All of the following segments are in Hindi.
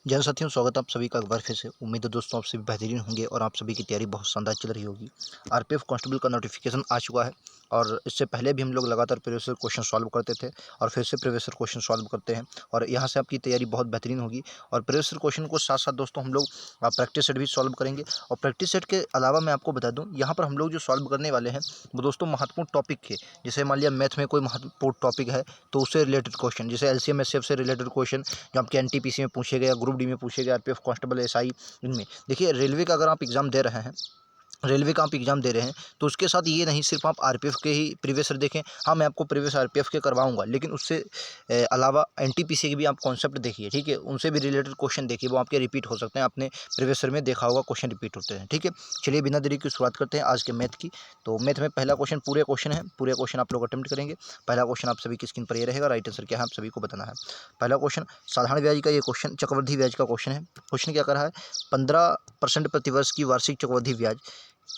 जय हिंद साथियों, स्वागत है आप सभी का एक बार फिर से। उम्मीद है दोस्तों आप सभी बेहतरीन होंगे और आप सभी की तैयारी बहुत शानदार चल रही होगी। आरपीएफ कांस्टेबल का नोटिफिकेशन आ चुका है और इससे पहले भी हम लोग लगातार प्रीवियस ईयर क्वेश्चन सॉल्व करते थे और फिर से प्रीवियस ईयर क्वेश्चन सॉल्व करते हैं और यहाँ से आपकी तैयारी बहुत बेहतरीन होगी। और प्रीवियस ईयर क्वेश्चन को साथ साथ दोस्तों हम लोग प्रैक्टिस सेट भी सॉल्व करेंगे। और प्रैक्टिस सेट के अलावा मैं आपको बता दूँ, यहाँ पर हम लोग जो सॉल्व करने वाले हैं वो दोस्तों महत्वपूर्ण टॉपिक के, जैसे मान लिया मैथ में कोई महत्वपूर्ण टॉपिक है तो उससे रिलेटेड क्वेश्चन, जैसे एलसीएम एचसीएफ से रिलेटेड क्वेश्चन जो आपके एनटीपीसी में पूछे गए, ग्रुप डी में पूछे गए, आरपीएफ कांस्टेबल एसआई, इनमें देखिए रेलवे का अगर आप एग्जाम दे रहे हैं, रेलवे का आप एग्जाम दे रहे हैं तो उसके साथ ये नहीं सिर्फ आप आरपीएफ के ही प्रीवियस ईयर देखें। हाँ, मैं आपको प्रीवियस आरपीएफ के करवाऊंगा, लेकिन उससे अलावा एनटीपीसी के भी आप कॉन्सेप्ट देखिए, ठीक है, उनसे भी रिलेटेड क्वेश्चन देखिए, वो आपके रिपीट हो सकते हैं। आपने प्रीवियस ईयर में देखा होगा क्वेश्चन रिपीट होते हैं, ठीक है। चलिए बिना देरी की शुरुआत करते हैं आज के मैथ की। तो मैथ में पहला क्वेश्चन पूरे क्वेश्चन है, पूरे क्वेश्चन आप लोग अटेम्प्ट करेंगे। पहला क्वेश्चन आप सभी की स्क्रीन पर ये रहेगा, राइट आंसर क्या है आप सभी को बताना है। पहला क्वेश्चन साधारण ब्याज का ये क्वेश्चन चक्रवृद्धि ब्याज का क्वेश्चन है। क्वेश्चन क्या कर रहा है, 15% प्रतिवर्ष की वार्षिक चक्रवृद्धि ब्याज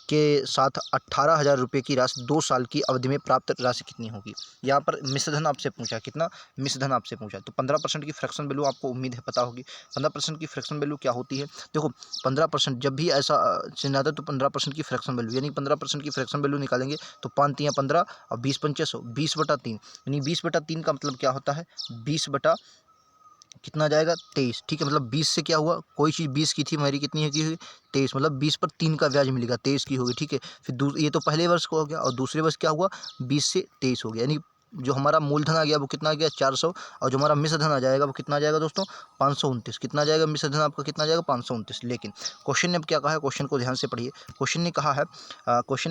के साथ 18,000 रुपये की राशि 2 साल की अवधि में प्राप्त राशि कितनी होगी। यहाँ पर मिश्रधन आपसे पूछा, कितना मिश्रधन आपसे पूछा, तो 15% की फ्रैक्शन वैल्यू आपको उम्मीद है पता होगी। 15% की फ्रैक्शन वैल्यू क्या होती है, देखो 15% जब भी ऐसा चिन्ह आता है तो 15% की फ्रैक्शन वैल्यू, यानी 15% की फ्रैक्शन वैल्यू निकालेंगे तो 5 तियाँ 15 और 20 पंचे 100, 20/3, यानी 20/3 का मतलब क्या होता है, 20 बटा कितना जाएगा 23, ठीक है। मतलब 20 से क्या हुआ, कोई चीज़ 20 की थी, मेरी कितनी है की हुई 23, मतलब 20 पर 3 का ब्याज मिलेगा, 23 की होगी, ठीक है। फिर ये तो पहले वर्ष को हो गया, और दूसरे वर्ष क्या हुआ 20 से 23 हो गया, यानी जो हमारा मूलधन आ गया वो कितना आ गया 400, और जो हमारा मिश्रधन आ जाएगा वो कितना आ जाएगा दोस्तों 529। कितना आ जाएगा मिश्रधन आपका, कितना आ जाएगा 529। लेकिन क्वेश्चन ने अब क्या कहा है, क्वेश्चन को ध्यान से पढ़िए। क्वेश्चन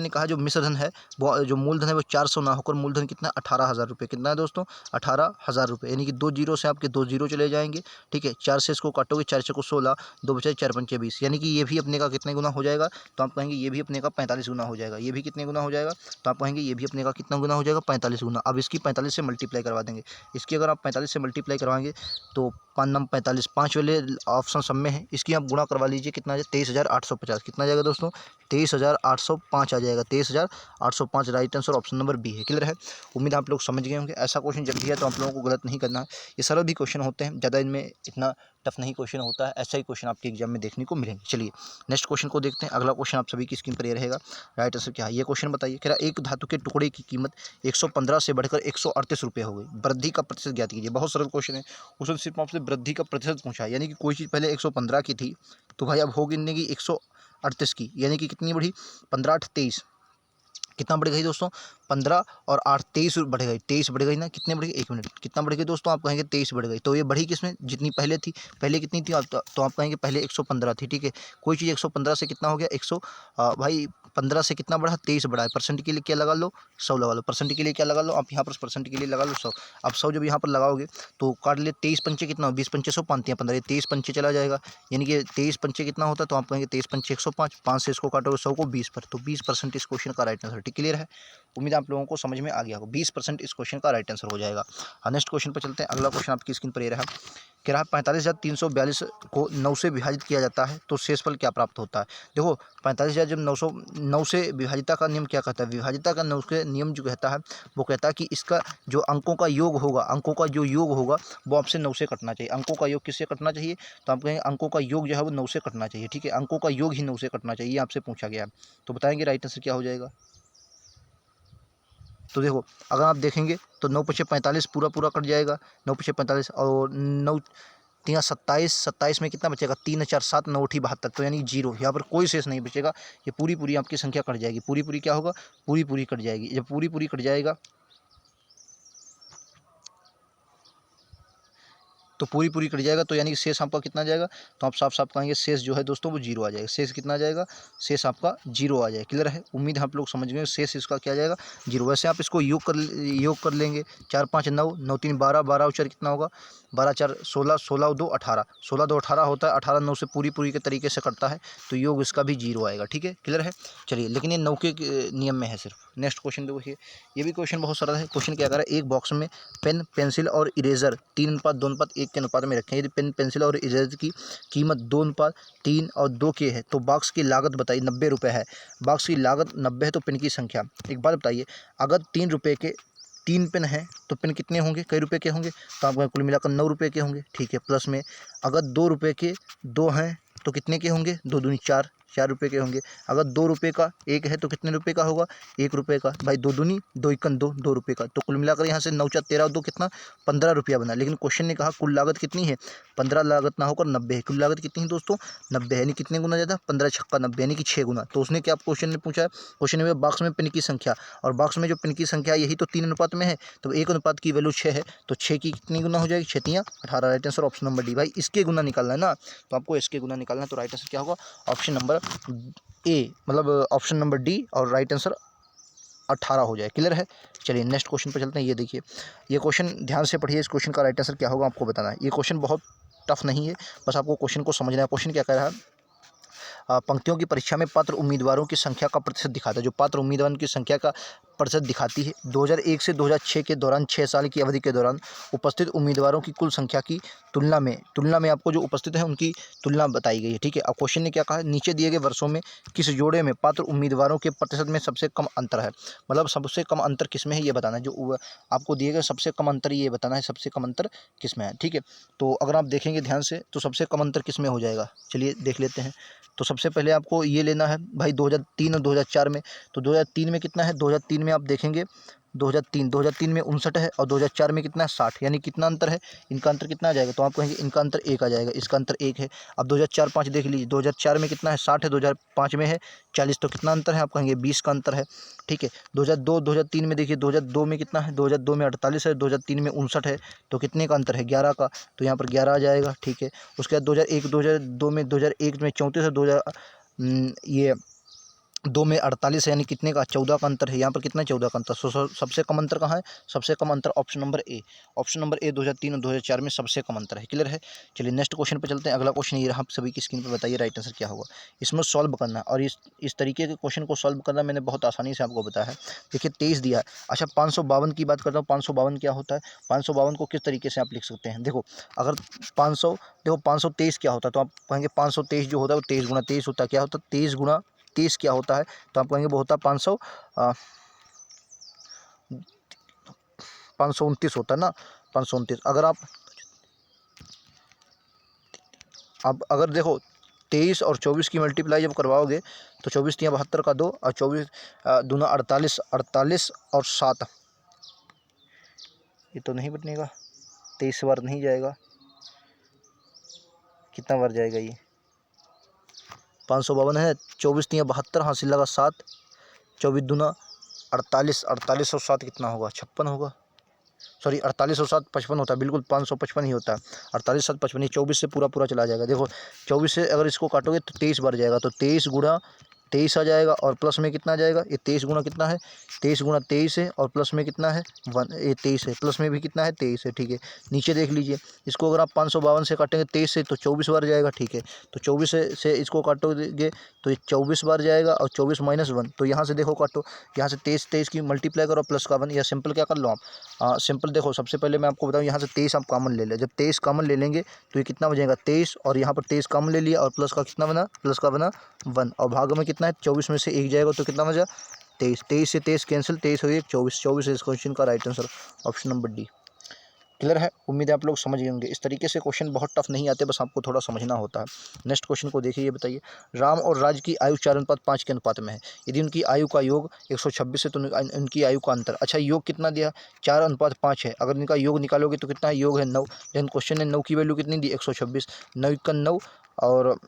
ने कहा जो मिश्रधन है वो, जो मूलधन है वो 400 ना होकर मूलधन कितना 18,000 रुपये, कितना है दोस्तों 18,000 रुपये, यानी कि 2 जीरो से आपके 2 जीरो चले जाएंगे, ठीक है। 4 से इसको काटोगे, 4 को 16, 2 बचे 4 पंचे 20, यानी कि ये भी अपने का कितने गुना हो जाएगा, तो आप कहेंगे ये भी अपने का 45 गुना हो जाएगा। ये भी कितने गुना हो जाएगा, तो आप कहेंगे ये भी अपने का कितना गुना हो जाएगा 45 गुना। अब इसकी 45 से मल्टीप्लाई करवा देंगे, इसकी अगर आप 45 से मल्टीप्लाई करवाएंगे तो 5 नम 45, 5 वाले ऑप्शन सब में है, इसकी आप गुणा करवा लीजिए, कितना आ जाएगा 23,850, कितना आ जाएगा दोस्तों 23,805 आ जाएगा, 23,805 right answer option number B है। क्लियर है, उम्मीद आप लोग समझ गए होंगे। ऐसा क्वेश्चन जब भी है तो आप लोगों को गलत नहीं करना है, ये सरल भी क्वेश्चन होते हैं, ज़्यादा इनमें इतना टफ नहीं क्वेश्चन होता है, ऐसा ही क्वेश्चन आपके एग्जाम में देखने को मिलेंगे। चलिए नेक्स्ट क्वेश्चन को देखते हैं। अगला क्वेश्चन आप सभी की स्क्रीन पर ये रहेगा, राइट आंसर क्या है ये क्वेश्चन बताइए। कह रहा एक धातु के टुकड़े की कीमत 115 से बढ़कर 138 रुपये हो गई, वृद्धि का प्रतिशत ज्ञात कीजिए। बहुत सरल क्वेश्चन है, उसने सिर्फ आपसे वृद्धि का प्रतिशत पूछा है, यानी कि कोई चीज़ पहले 115 की थी तो भाई अब हो गिनने की 138 की, यानी कि कितनी बढ़ी 15 8 23, कितना बढ़ गई दोस्तों 15 और 8 23 बढ़ गई, 23 बढ़ गई ना, कितने बढ़ गई, एक मिनट, कितना बढ़ गई दोस्तों, आप कहेंगे 23 बढ़ गई, तो ये बढ़ी किसमें, जितनी पहले थी, पहले कितनी थी आप, तो आप कहेंगे पहले 115 थी, ठीक है। कोई चीज़ 115 से कितना हो गया 100, भाई 15 से कितना बढ़ा 23 बढ़ा है, परसेंट के लिए क्या लगा लो 100 लगा लो, परसेंट के लिए क्या लगा लो आप यहाँ पर, परसेंट के लिए लगा लो 100। अब 100 जब यहाँ पर लगाओगे तो काट ले, 23 पंचे कितना, 20 पंचे 100, 5 15, 23 पंचे चला जाएगा, यानी कि 23 पंचे कितना होता है, तो आप कहेंगे 23 पंचे 105, 5 से इसको काटोगे 100 को 20 पर, तो 20% इस क्वेश्चन का राइट आंसर। क्लियर है, उम्मीद आप लोगों को समझ में आ गया हो, 20% इस क्वेश्चन का राइट आंसर हो जाएगा। नेक्स्ट क्वेश्चन पर चलते हैं। अगला क्वेश्चन आपकी स्क्रीन पर ये रहा, कह रहा है 45,342 को 9 से विभाजित किया जाता है तो शेषफल क्या प्राप्त होता है। देखो 45,000 जब 9 से विभाजिता का नियम क्या कहता है, विभाजिता का 9 के नियम जो कहता है वो कहता है कि इसका जो अंकों का योग होगा, अंकों का जो योग होगा वो आपसे 9 से कटना चाहिए। अंकों का योग किससे कटना चाहिए, तो आप कहेंगे अंकों का योग जो है वो 9 से कटना चाहिए, ठीक है। अंकों का योग ही 9 से कटना चाहिए, आपसे पूछा गया है, तो बताएंगे राइट आंसर क्या हो जाएगा। तो देखो अगर आप देखेंगे तो 9 पचे 45 पूरा पूरा कट जाएगा, 9 पचे 45 और 9 तियाँ 27, 27 में कितना बचेगा 3 4 7 9 8 72, तो यानी जीरो, यहाँ पर कोई शेष नहीं बचेगा, ये पूरी पूरी आपकी संख्या कट जाएगी, पूरी पूरी क्या होगा, पूरी पूरी कट जाएगी। जब पूरी पूरी कट जाएगा तो पूरी पूरी कट जाएगा, तो यानी कि शेष आपका कितना जाएगा, तो आप साफ साफ कहेंगे शेष जो है दोस्तों वो जीरो आ जाएगा। शेष कितना जाएगा, शेष आपका जीरो आ जाएगा। क्लियर है, उम्मीद आप लोग समझ गए, शेष इसका क्या जाएगा जीरो। वैसे आप इसको योग कर लेंगे, 4 5 9, 9 3 12, 12 और 4 कितना होगा 12 4 16, 16 और 2 18, 16 2 18 होता है, 18 9 से पूरी पूरी के तरीके से कटता है, तो योग इसका भी जीरो आएगा, ठीक है। क्लियर है, चलिए लेकिन ये 9 के नियम में है सिर्फ। नेक्स्ट क्वेश्चन देखिए, ये भी क्वेश्चन बहुत सरल है। क्वेश्चन क्या कर रहा है, एक बॉक्स में पेन पेंसिल और इरेजर 3:2:1 के अनुपात में रखें। यदि पेन पेंसिल और इरेजर की कीमत 2:3 और 2 की है तो बॉक्स की लागत बताइए, 90 रुपये है। बॉक्स की लागत 90 है तो पेन की संख्या। एक बात बताइए, अगर 3 रुपये के 3 पेन हैं तो पेन कितने होंगे, कई रुपए के होंगे, तो आपको कुल मिलाकर 9 रुपये के होंगे। ठीक है, प्लस में अगर 2 रुपये के 2 हैं तो कितने के होंगे, 2 दूनी 4, 4 रुपये के होंगे। अगर 2 रुपये का एक है तो कितने रुपये का होगा, 1 रुपये का। भाई 2 दूनी 2 इक्कन 2, 2 रुपये का। तो कुल मिलाकर यहाँ से 9 4 13 2 कितना, 15 रुपया बना। लेकिन क्वेश्चन ने कहा कुल लागत कितनी है, 15 लागत ना होकर 90 है। कुल लागत कितनी है दोस्तों, 90 है। यानी कितने गुना ज़्यादा, 15 छक्का 90 यानी कि 6 गुना। तो उसने क्या क्वेश्चन ने पूछा है, क्वेश्चन में बॉक्स में पिन की संख्या, और बॉक्स में जो पिन की संख्या यही तो 3 अनुपात में है, तो 1 अनुपात की वैल्यू 6 है, तो 6 की कितनी गुना हो जाएगी, 6 तियाँ 18। Right answer option number D. भाई इसके गुना निकालना है ना, तो आपको इसके गुना निकालना है, तो राइट आंसर क्या होगा, ऑप्शन नंबर ए, मतलब ऑप्शन नंबर डी, और राइट आंसर 18 हो जाए। क्लियर है। चलिए नेक्स्ट क्वेश्चन पर चलते हैं। ये देखिए, ये क्वेश्चन ध्यान से पढ़िए, इस क्वेश्चन का राइट आंसर क्या होगा आपको बताना है। ये क्वेश्चन बहुत टफ नहीं है, बस आपको क्वेश्चन को समझना है। क्वेश्चन क्या कह रहा है, पंक्तियों की परीक्षा में पात्र उम्मीदवारों की संख्या का प्रतिशत दिखाता है। जो पात्र उम्मीदवारों की संख्या का प्रतिशत दिखाती है 2001 से 2006 के दौरान 6 साल की अवधि के दौरान उपस्थित उम्मीदवारों की कुल संख्या की तुलना में आपको जो उपस्थित है उनकी तुलना बताई गई है। ठीक है, अब क्वेश्चन ने क्या कहा है, नीचे दिए गए वर्षों में किस जोड़े में पात्र उम्मीदवारों के प्रतिशत में सबसे कम अंतर है। मतलब सबसे कम अंतर किस में है ये बताना है, जो आपको दिए गए सबसे कम अंतर ये बताना है, सबसे कम अंतर किस में है। ठीक है, तो अगर आप देखेंगे ध्यान से तो सबसे कम अंतर किस में हो जाएगा, चलिए देख लेते हैं। तो सबसे पहले आपको ये लेना है भाई 2003 और 2004 में। तो 2003 में कितना है, 2003 में आप देखेंगे 2003 में 59 है, और 2004 में कितना है 60, यानी कितना अंतर है, इनका अंतर कितना आ जाएगा, तो आप कहेंगे इनका अंतर 1 आ जाएगा, इसका अंतर 1 है। अब 2004-5 देख लीजिए, 2004 में कितना है 60 है, 2005 में है 40, तो कितना अंतर है, आप कहेंगे 20 का अंतर है। ठीक है, 2003 में देखिए, 2002 में कितना है, 2002 में 48 है, 2003 में 59 है, तो कितने का अंतर है, 11 का, तो यहाँ पर 11 आ जाएगा। ठीक है, उसके बाद 2001 में 34 है, 2000 ये 2 में 48 है, यानी कितने का, 14 का अंतर है। यहाँ पर कितना है, 14 का अंतर। सबसे कम अंतर कहाँ है, सबसे कम अंतर ऑप्शन नंबर ए, ऑप्शन नंबर ए 2003 और 2004 में सबसे कम अंतर है। क्लियर है। चलिए नेक्स्ट क्वेश्चन पे चलते हैं। अगला क्वेश्चन ये रहा, आप सभी की स्क्रीन पर बताइए राइट आंसर क्या होगा। इसमें सॉल्व करना है, और इस तरीके के क्वेश्चन को सॉल्व करना मैंने बहुत आसानी से आपको बताया है। देखिए 23 दिया है। अच्छा 552 की बात करता हूँ, 552 क्या होता है, 552 को किस तरीके से आप लिख सकते हैं। देखो अगर 523 क्या होता है, तो आप कहेंगे 523 जो होता है वो 23 गुना 23 होता है। क्या होता है, 23 गुना 30 क्या होता है, तो आप कहेंगे वो होता है 529 होता है ना, 529। अगर देखो 23 और 24 की मल्टीप्लाई जब करवाओगे तो 24 तियाँ 72 का 2, और 24 दूना 48, 48 और 7, ये तो नहीं बनेगा, 23 बार नहीं जाएगा, कितना बार जाएगा ये, 552 है, 24 तियाँ 72, हासिल लगा 7, 24 दूना 48, 48 और 7 कितना होगा, 56 होगा। सॉरी 48 और 7 55 होता है, बिल्कुल 555 ही होता है। 48 7 55, 24 से पूरा पूरा चला जाएगा। देखो 24 से अगर इसको काटोगे तो 23 बार जाएगा, तो 23 गुणा 23 आ जाएगा, और प्लस में कितना आ जाएगा, ये 23 गुना कितना है, 23 गुना 23 है, और प्लस में कितना है 1, ये 23 है, प्लस में भी कितना है 23 है। ठीक है, नीचे देख लीजिए, इसको अगर आप 552 से काटेंगे 23 से तो 24 बार जाएगा। ठीक है, तो 24 से इसको काटोगे तो ये 24 बार जाएगा, और 24 माइनस 1, तो यहाँ से देखो काटो, यहाँ से 23 की मल्टीप्लाई करो प्लस का 1, या सिंपल क्या कर लो आप, सिंपल देखो सबसे पहले मैं आपको बताऊँ, यहाँ से 23 आप कॉमन ले लें। जब 23 कॉमन ले लेंगे तो ये कितना बचेगा 23, और यहाँ पर 23 कॉमन ले लिया, और प्लस का कितना बना, प्लस का बना 1, और भाग में कितना है 24 में से 1 जाएगा, तो कितना बचा 23, 23 से 23 कैंसिल, 23 हो गया 24, 24 है इस क्वेश्चन का right answer, option number D. Clear है, उम्मीद है आप लोग समझ गए होंगे। इस तरीके से क्वेश्चन बहुत टफ नहीं आते, बस आपको थोड़ा समझना होता है। नेक्स्ट क्वेश्चन को देखिए, ये बताइए, राम और राज की आयु 4:5 के अनुपात में है। यदि उनकी आयु का योग 126 है तो उनकी आयु का अंतर, अच्छा योग कितना दिया, 4:5 है, अगर इनका योग निकालोगे तो कितना है, योग है 9, लेकिन क्वेश्चन ने 9 की वैल्यू कितनी दी, 126, 9 1 9, और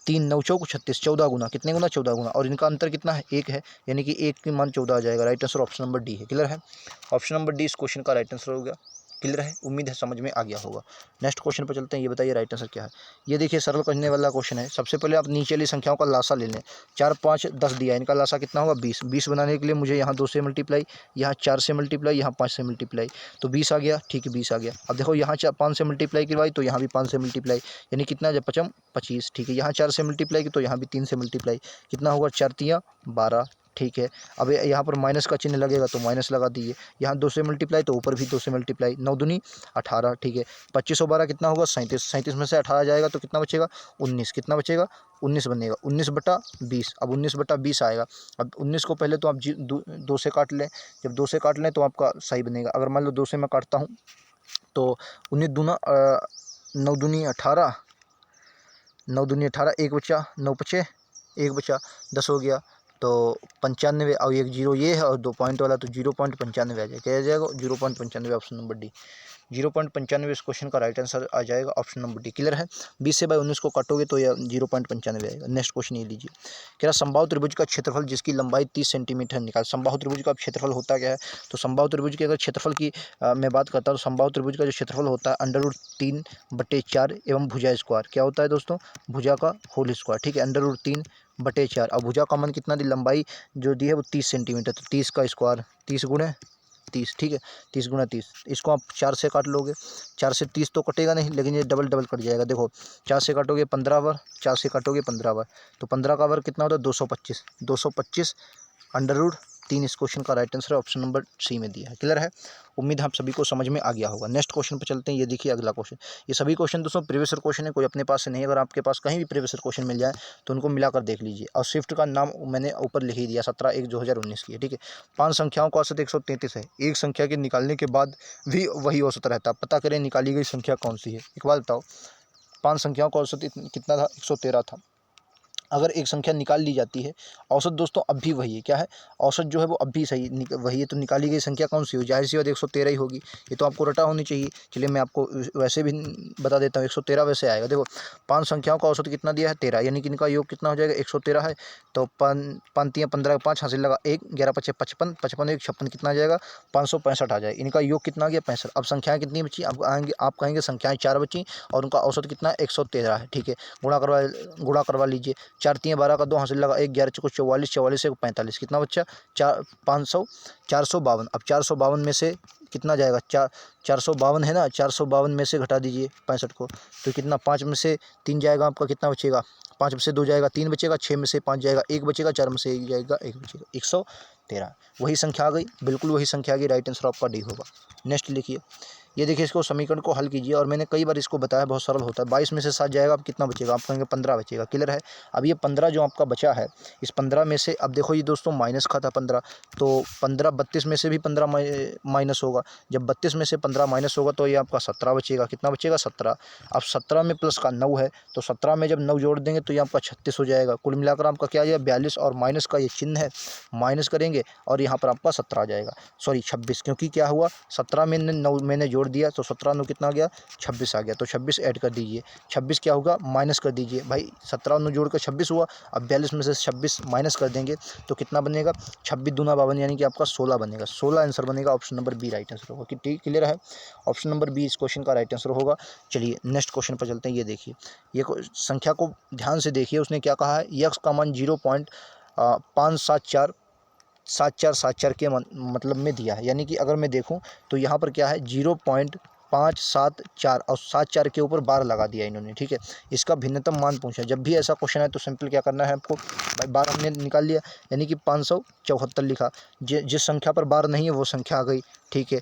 3 9 चौक 36, 14 गुना, कितने गुना 14 गुना, और इनका अंतर कितना है 1 है, यानी कि 1 की मान 14 आ जाएगा। Right answer option number D है। क्लियर है, ऑप्शन नंबर डी इस क्वेश्चन का राइट आंसर हो गया। क्लियर है, उम्मीद है समझ में आ गया होगा। नेक्स्ट क्वेश्चन पर चलते हैं, ये बताइए राइट आंसर क्या है। ये देखिए सरल करने वाला क्वेश्चन है। सबसे पहले आप नीचे वाली संख्याओं का लासा ले लें। 4 5 10 दिया है, इनका लासा कितना होगा 20, 20 बनाने के लिए मुझे यहाँ 2 से मल्टीप्लाई, यहाँ 4 से मल्टीप्लाई, यहाँ 5 से मल्टीप्लाई, तो 20 आ गया। ठीक है 20 आ गया। अब देखो यहाँ 5 से मल्टीप्लाई करवाई तो यहाँ भी 5 से मल्टीप्लाई, यानी कितना जब 5 25। ठीक है, यहाँ 4 से मल्टीप्लाई की तो यहाँ भी 3 से मल्टीप्लाई, कितना होगा 4 तियाँ 12, ठीक है। अब यहाँ पर माइनस का चिन्ह लगेगा तो माइनस लगा दीजिए, यहाँ 2 से मल्टीप्लाई तो ऊपर भी 2 से मल्टीप्लाई, 9 दूनी 18, ठीक है। 25 और 12 कितना होगा 37, 37 में से 18 जाएगा तो कितना बचेगा 19, कितना बचेगा 19 बनेगा, 19/20। अब 19/20 आएगा। अब 19 को पहले तो आप 2 से काट लें, जब 2 से काट लें तो आपका सही बनेगा। अगर मान लो 2 से मैं काटता हूँ तो 19 दूना 9 दूनी 18, 9 दूनी 18, 1 बचा, 9 पचे 1 बचा, 10 हो गया तो 95, और 1 जीरो ये है और 2 पॉइंट वाला तो 0.95 आ जाएगा। क्या आ जाएगा 0.95, ऑप्शन नंबर डी 0.95 इस क्वेश्चन का राइट आंसर आ जाएगा, ऑप्शन नंबर डी। क्लियर है। 20 से 19 को काटोगे तो यह 0.95 आएगा। नेक्स्ट क्वेश्चन ये लीजिए, कह रहा समबाहु त्रिभुज का क्षेत्रफल जिसकी लंबाई 30 सेंटीमीटर निकाल। समबाहु त्रिभुज का क्षेत्रफल होता क्या है, तो समबाहु त्रिभुज के अगर क्षेत्रफल की मैं बात करता हूँ तो समबाहु त्रिभुज का जो क्षेत्रफल होता है √3/4 एवं भुजा स्क्वायर क्या होता है दोस्तों, भुजा का होल स्क्वायर, ठीक है। √3/4 और भुजा का मान कितना दी, लंबाई जो दी है वो 30 सेंटीमीटर, तो 30 का स्क्वायर 30 गुणे 30, ठीक है। 30 गुणा 30, इसको आप 4 से काट लोगे, 4 से 30 तो कटेगा नहीं, लेकिन ये डबल डबल कट जाएगा। देखो 4 से काटोगे 15 बार, 4 से काटोगे 15 बार, तो 15 का वर्ग कितना होता है 225, 225 √3 इस क्वेश्चन का right answer option number C में दिया है। क्लियर है। उम्मीद है आप सभी को समझ में आ गया होगा। नेक्स्ट क्वेश्चन पर चलते हैं। ये देखिए अगला क्वेश्चन, ये सभी क्वेश्चन दोस्तों प्रीवियस ईयर क्वेश्चन है, कोई अपने पास से नहीं। अगर आपके पास कहीं भी प्रीवियस ईयर क्वेश्चन मिल जाए तो उनको मिलाकर देख लीजिए। और स्विफ्ट का नाम मैंने ऊपर लिख ही दिया, 17/1/2019 की है, ठीक है। 5 संख्याओं का औसत 133 है। एक संख्या के निकालने के बाद भी वही औसत रहता है, पता करें निकाली गई संख्या कौन सी है। एक बात बताओ, 5 संख्याओं का औसत कितना था, 113 था। अगर एक संख्या निकाल ली जाती है, औसत दोस्तों अब भी वही है, क्या है, औसत जो है वो अब भी सही वही है, तो निकाली गई संख्या कौन सी हो, जाहिर सी बात 113 ही होगी। ये तो आपको रटा होनी चाहिए। चलिए मैं आपको वैसे भी बता देता हूँ, 113 वैसे आएगा। देखो 5 संख्याओं का औसत कितना दिया है 13, यानी कि इनका योग कितना हो जाएगा 113 है, तो 5×3 = 15, 5 हासिल लगा 1, 11×5 = 55, 55 × 56 कितना आ जाएगा 565 आ जाएगा। इनका योग कितना आ गया 65। अब संख्याएँ कितनी बची, अब आएंगे आप कहेंगे संख्याएँ 4 बची और उनका औसत कितना है 113 है, ठीक है। गुणा करवा लीजिए, 4×3 = 12 का 2 हासिल लगा 1, 11 × 4 = 44, 44 से 45 कितना बच्चा 452। अब 452 में से कितना जाएगा 452 है ना, 452 में से घटा दीजिए 65 को, तो कितना 5 में से 3 जाएगा आपका, कितना बचेगा 5 में से 2 जाएगा 3 बचेगा, 6 में से 5 जाएगा 1 बचेगा, 4 में से 1 जाएगा 1 बचेगा, 113। वही संख्या आ गई, बिल्कुल वही संख्या आ गई, राइट आंसर आपका डी होगा। नेक्स्ट लिखिए, ये देखिए इसको समीकरण को हल कीजिए, और मैंने कई बार इसको बताया, बहुत सरल होता है। 22 में से 7 जाएगा, अब कितना बचेगा, आप कहेंगे 15 बचेगा। क्लियर है। अब ये 15 जो आपका बचा है, इस 15 में से अब देखो ये दोस्तों माइनस का था 15, तो 15 32 में से भी 15 माइनस होगा। जब 32 में से 15 माइनस होगा तो ये आपका 17 बचेगा। कितना बचेगा 17। अब 17 में प्लस का 9 है, तो 17 में जब 9 जोड़ देंगे तो ये आपका 36 हो जाएगा। कुल मिलाकर आपका क्या आ जाएगा 42, और माइनस का ये चिन्ह है, माइनस करेंगे और यहाँ पर आपका 17 आ जाएगा, सॉरी 26, क्योंकि क्या हुआ 17 में 9 मैंने जोड़ दिया तो 17 9 कितना आ गया 26 आ गया, तो 26 ऐड कर दीजिए। 26 क्या होगा माइनस कर दीजिए भाई, 17 9 जोड़ कर 26 हुआ। अब 42 में से 26 माइनस कर देंगे तो कितना बनेगा 26 दूना 52, यानी कि आपका 16 बनेगा। 16 आंसर बनेगा, option number B right answer होगा। कि ठीक क्लियर है, ऑप्शन नंबर बी इस क्वेश्चन का राइट आंसर होगा। चलिए नेक्स्ट क्वेश्चन पर चलते हैं। ये देखिए, ये संख्या को ध्यान से देखिए, उसने क्या कहा है, यक्स का मान 0.574 के मतलब में दिया है। यानी कि अगर मैं देखूं तो यहाँ पर क्या है 0.574 और 74 के ऊपर बार लगा दिया इन्होंने, ठीक है। इसका भिन्नतम मान पूछा। जब भी ऐसा क्वेश्चन है तो सिंपल क्या करना है आपको, भाई बार हमने निकाल लिया, यानी कि 574 लिखा। जिस संख्या पर बार नहीं है वो संख्या आ गई, ठीक है।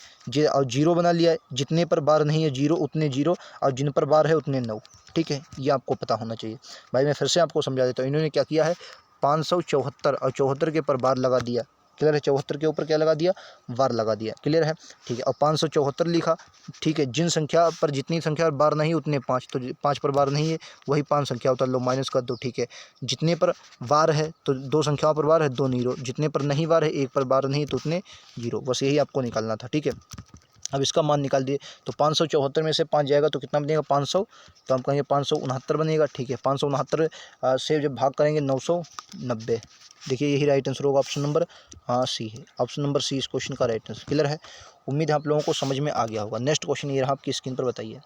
और जीरो बना लिया, जितने पर बार नहीं है जीरो उतने जीरो, और जिन पर बार है उतने 9, ठीक है। ये आपको पता होना चाहिए। भाई मैं फिर से आपको समझा देता हूँ, इन्होंने क्या किया है 574 और 74 के पर बार लगा दिया। क्लियर है। 74 के ऊपर क्या लगा दिया, बार लगा दिया। क्लियर है, ठीक है। और 574 लिखा, ठीक है। जिन संख्या पर जितनी संख्या पर बार नहीं उतने 5, तो 5 पर बार नहीं है वही 5 संख्या उतार लो, माइनस कर दो, ठीक है। जितने पर बार है तो 2 संख्याओं पर बार है 2 जीरो, जितने पर नहीं बार है 1 पर बार नहीं तो उतने जीरो, बस यही आपको निकालना था, ठीक है। अब इसका मान निकाल दिए तो 574 में से 5 जाएगा तो कितना बनेगा 500, तो हम कहेंगे 569 बनेगा, ठीक है। 569 से जब भाग करेंगे 990, देखिए यही राइट आंसर होगा, ऑप्शन नंबर सी है। ऑप्शन नंबर सी इस क्वेश्चन का राइट आंसर। क्लियर है, उम्मीद है आप लोगों को समझ में आ गया होगा। नेक्स्ट क्वेश्चन ये रहा आपकी स्क्रीन पर, बताइए।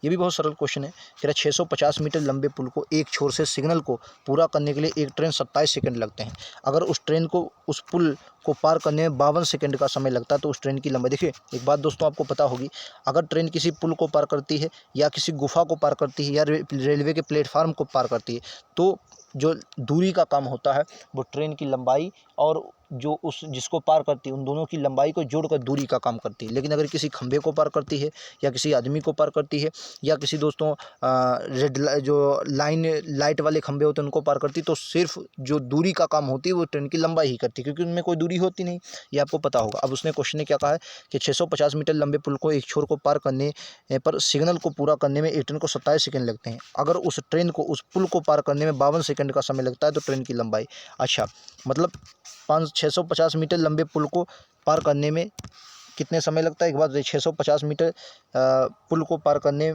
ये भी बहुत सरल क्वेश्चन है। कह रहा 650 मीटर लंबे पुल को एक छोर से सिग्नल को पूरा करने के लिए एक ट्रेन 27 सेकंड लगते हैं। अगर उस ट्रेन को उस पुल को पार करने में 52 सेकंड का समय लगता है, तो उस ट्रेन की लंबाई देखिए। एक बात दोस्तों आपको पता होगी, अगर ट्रेन किसी पुल को पार करती है या किसी गुफा को पार करती है या रेलवे के प्लेटफार्म को पार करती है, तो जो दूरी का काम होता है वो ट्रेन की लंबाई और जो उस जिसको पार करती है उन दोनों की लंबाई को जोड़कर दूरी का काम करती है। लेकिन अगर किसी खंभे को पार करती है या किसी आदमी को पार करती है या किसी दोस्तों जो लाइट वाले खंभे होते हैं उनको पार करती है, तो सिर्फ जो दूरी का काम होती है वो ट्रेन की लंबाई ही करती है, क्योंकि उनमें कोई दूरी होती नहीं, ये आपको पता होगा। अब उसने क्वेश्चन ने क्या कहा है कि 650 मीटर लंबे पुल को एक छोर को पार करने पर सिग्नल को पूरा करने में एक ट्रेन को 27 सेकंड लगते हैं। अगर उस ट्रेन को उस पुल को पार करने में 52 सेकंड का समय लगता है तो ट्रेन की लंबाई, अच्छा मतलब 650 मीटर लंबे पुल को पार करने में कितने समय लगता है। एक बात 650 मीटर पुल को पार करने,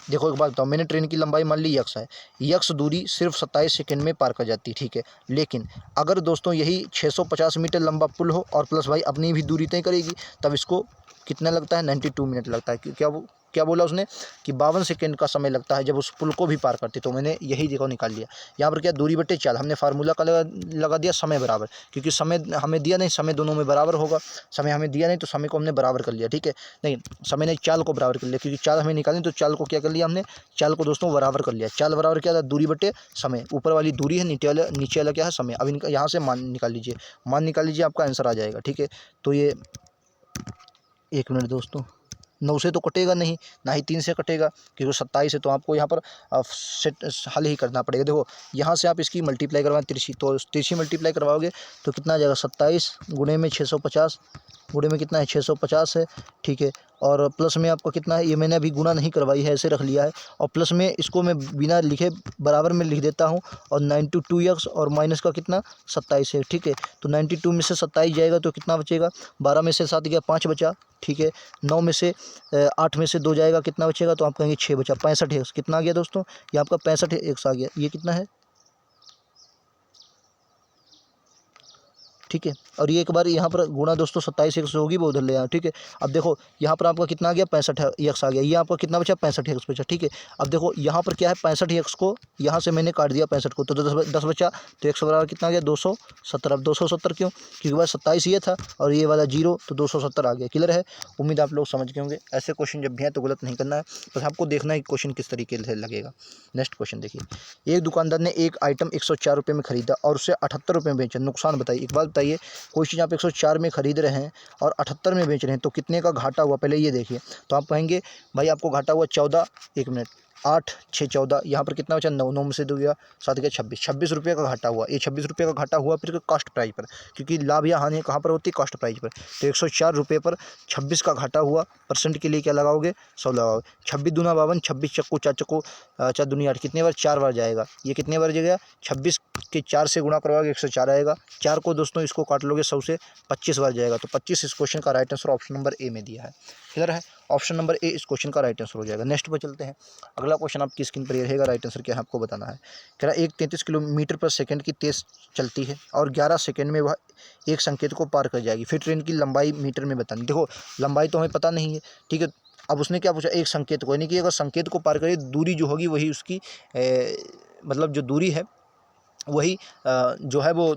देखो एक बात बताओ, मैंने ट्रेन की लंबाई मान ली यक्स है, यक्स दूरी सिर्फ 27 सेकंड में पार कर जाती है, ठीक है। लेकिन अगर दोस्तों यही 650 मीटर लंबा पुल हो और प्लस भाई अपनी भी दूरी तय करेगी, तब इसको कितना लगता है, 92 मिनट लगता है। क्या बोला उसने कि 52 सेकंड का समय लगता है जब उस पुल को भी पार करती, तो मैंने यही देखो निकाल लिया। यहाँ पर क्या दूरी बटे चाल, हमने फार्मूला का लगा दिया समय बराबर, क्योंकि समय हमें दिया नहीं, समय दोनों में बराबर होगा, समय हमें दिया नहीं तो समय को हमने बराबर कर लिया, ठीक है। नहीं, समय ने चाल को बराबर कर लिया, क्योंकि चाल हमें निकालनी, तो चाल को क्या कर लिया हमने, चाल को दोस्तों बराबर कर लिया। चाल बराबर क्या था, दूरी बटे समय, ऊपर वाली दूरी है, नीचे वाला क्या है, समय। अब इनका यहाँ से मान निकाल लीजिए, आपका आंसर आ जाएगा, ठीक है। तो ये 1 मिनट दोस्तों, 9 से तो कटेगा नहीं, ना ही 3 से कटेगा, क्योंकि 27 है, तो आपको यहाँ पर सेट हल ही करना पड़ेगा। देखो यहाँ से आप इसकी मल्टीप्लाई करवाएं तिरछी, तो तिरछी मल्टीप्लाई करवाओगे तो कितना आ जाएगा, 27 गुणे में 650, गुणे में कितना है 650 है, ठीक है। और प्लस में आपका कितना है, ये मैंने अभी गुणा नहीं करवाई है, ऐसे रख लिया है। और प्लस में इसको मैं बिना लिखे बराबर में लिख देता हूँ, और 92x और माइनस का कितना 27 है, ठीक है। तो 92 में से 27 जाएगा तो कितना बचेगा, 12 में से 7 गया 5 बचा, ठीक है। 9 में से 8 में से 2 जाएगा, कितना बचेगा, तो आप कहेंगे 6 बचा, 65x कितना आ गया दोस्तों, ये आपका 65x आ गया। ये कितना है, ठीक है। और ये एक बार यहाँ पर गुणा दोस्तों 27 एक्स होगी, वो उधर ले आया, ठीक है। अब देखो यहाँ पर आपका कितना आ गया, 65 एक्स आ गया, ये आपका कितना बचा, 65 एक्स बचा, ठीक है। अब देखो यहाँ पर क्या है, 65 एक्स को यहाँ से मैंने काट दिया 65 को, तो 10 बचा, तो 100 बराबर कितना आ गया, 270। अब 270 क्यों, क्योंकि भाई 27 ये था और ये वाला 0, तो 270 आ गया। क्लियर है, उम्मीद आप लोग समझ गए होंगे। ऐसे क्वेश्चन जब भी हैं तो गलत नहीं करना है, बस आपको देखना है कि क्वेश्चन किस तरीके से लगेगा। नेक्स्ट क्वेश्चन देखिए, एक दुकानदार ने एक आइटम 104 रुपये में खरीदा और उसे 78 रुपये में बेचा, नुकसान बताइए। एक बात बताइए, कोई चीज़ आप 104 में खरीद रहे हैं और 78 में बेच रहे हैं, तो कितने का घाटा हुआ, पहले ये देखिए। तो आप कहेंगे भाई आपको घाटा हुआ 14, 1 मिनट, 8 6 14, यहाँ पर कितना बचा, 9, 9 में से 2 गया 7 गया 26, 26 रुपये का घाटा हुआ। ये 26 रुपये का घाटा हुआ फिर कॉस्ट प्राइस पर, क्योंकि लाभ या हानि कहाँ पर होती है, कॉस्ट प्राइस पर। तो 104 रुपये पर 26 का घाटा हुआ, परसेंट के लिए क्या लगाओगे, 100 लगाओगे। 26 दूना 52, 26 चक्कू 4 चक्कू 4 दूनी 8, कितने बार, 4 बार जाएगा। ये कितने बार जाएगा, 26 के 4 से गुणा करवाओगे 104 आएगा। 4 को दोस्तों इसको काट लोगे 100 से, 25 बार जाएगा। तो 25 इस क्वेश्चन का राइट आंसर ऑप्शन नंबर ए में दिया है। क्लियर है, ऑप्शन नंबर ए इस क्वेश्चन का राइट आंसर हो जाएगा। नेक्स्ट पर चलते हैं, अगला क्वेश्चन आपकी स्क्रीन पर रहेगा, राइट आंसर क्या है आपको बताना है। कह रहा है एक 33 किलोमीटर पर सेकंड की तेज चलती है और 11 सेकंड में वह एक संकेत को पार कर जाएगी, फिर ट्रेन की लंबाई मीटर में बतानी। देखो लंबाई तो हमें पता नहीं है, ठीक है। अब उसने क्या पूछा, एक संकेत को, यानी कि अगर संकेत को पार करे दूरी जो होगी वही उसकी मतलब जो दूरी है वही जो है वो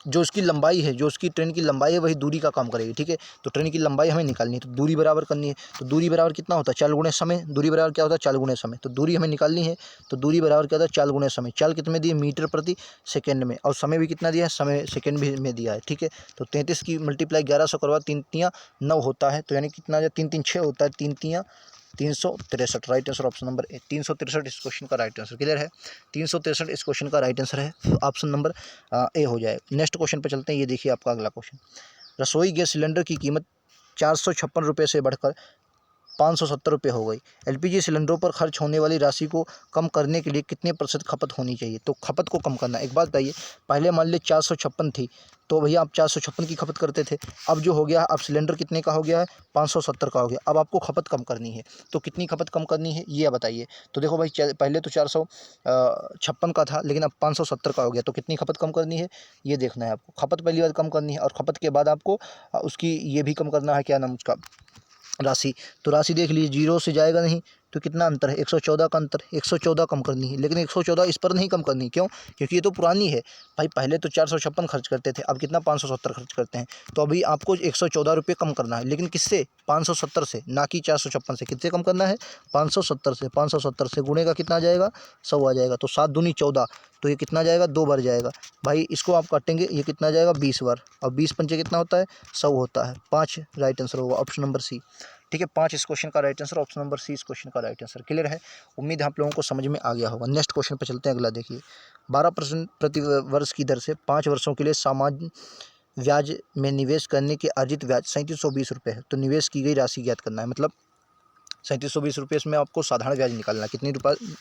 जो उसकी लंबाई है, जो उसकी ट्रेन की लंबाई है वही दूरी का काम करेगी, ठीक है। तो ट्रेन की लंबाई हमें निकालनी है, तो दूरी बराबर करनी है। तो दूरी बराबर कितना होता है, चाल गुणे समय। दूरी बराबर क्या होता है, चाल गुणे समय। तो दूरी हमें निकालनी है, तो दूरी बराबर क्या होता है, चाल गुणे समय। चाल कितने दिए, मीटर प्रति सेकंड में, और समय भी कितना दिया है, समय सेकंड भी में दिया है, ठीक है। तो 33 की मल्टीप्लाई 1100 करवा, 3 तियाँ 9 होता है, तो यानी कितना आ जाए, 3 3 6 होता है, 3 तियाँ 363, राइट आंसर ऑप्शन नंबर ए, 363 इस क्वेश्चन का राइट आंसर। क्लियर है, 363 इस क्वेश्चन का राइट आंसर है, तो ऑप्शन नंबर ए हो जाए। नेक्स्ट क्वेश्चन पर चलते हैं, ये देखिए आपका अगला क्वेश्चन। रसोई गैस सिलेंडर की कीमत 456 रुपये से बढ़कर 570 रुपये हो गई। एलपीजी सिलेंडरों पर खर्च होने वाली राशि को कम करने के लिए कितने प्रतिशत खपत होनी चाहिए। तो खपत को कम करना, एक बात बताइए, पहले मान लीजिए 456 थी, तो भैया आप 456 की खपत करते थे। अब जो हो गया, अब सिलेंडर कितने का हो गया है, 570 का हो गया। अब आपको खपत कम करनी है, तो कितनी खपत कम करनी है ये बताइए। तो देखो भाई, पहले तो 456 का था, लेकिन अब 570 का हो गया, तो कितनी खपत कम करनी है ये देखना है आपको। खपत पहली बार कम करनी है, और खपत के बाद आपको उसकी ये भी कम करना है, क्या नाम उसका, राशि। तो राशि देख लीजिए, 0 से जाएगा नहीं, तो कितना अंतर है, 114 का अंतर, 114 कम करनी है, लेकिन 114 इस पर नहीं कम करनी, क्यों, क्योंकि ये तो पुरानी है भाई। पहले तो 456 खर्च करते थे, अब कितना 570 खर्च करते हैं। तो अभी आपको 114 रुपये कम करना है, लेकिन किससे, 570 से, ना कि 456 से। किससे कम करना है, 570 से। 570 से गुणे का कितना आ जाएगा, 100 आ जाएगा। तो 7 दूनी 14, तो ये कितना जाएगा, 2 बार जाएगा भाई। इसको आप काटेंगे, ये कितना जाएगा, 20 बार, और 20 पंचे कितना होता है, 100 होता है। 5 राइट आंसर होगा, ऑप्शन नंबर सी। ठीक है, 5 इस क्वेश्चन का right answer, option number C इस क्वेश्चन का राइट आंसर। क्लियर है, उम्मीद है आप लोगों को समझ में आ गया होगा। नेक्स्ट क्वेश्चन पे चलते हैं, अगला देखिए। 12% प्रति वर्ष की दर से 5 वर्षों के लिए सामान्य ब्याज में निवेश करने के अर्जित ब्याज 3720 रुपये है। तो निवेश की गई राशि ज्ञात करना है, मतलब 3720 रुपये इसमें आपको साधारण ब्याज निकालना है। कितनी रुपये,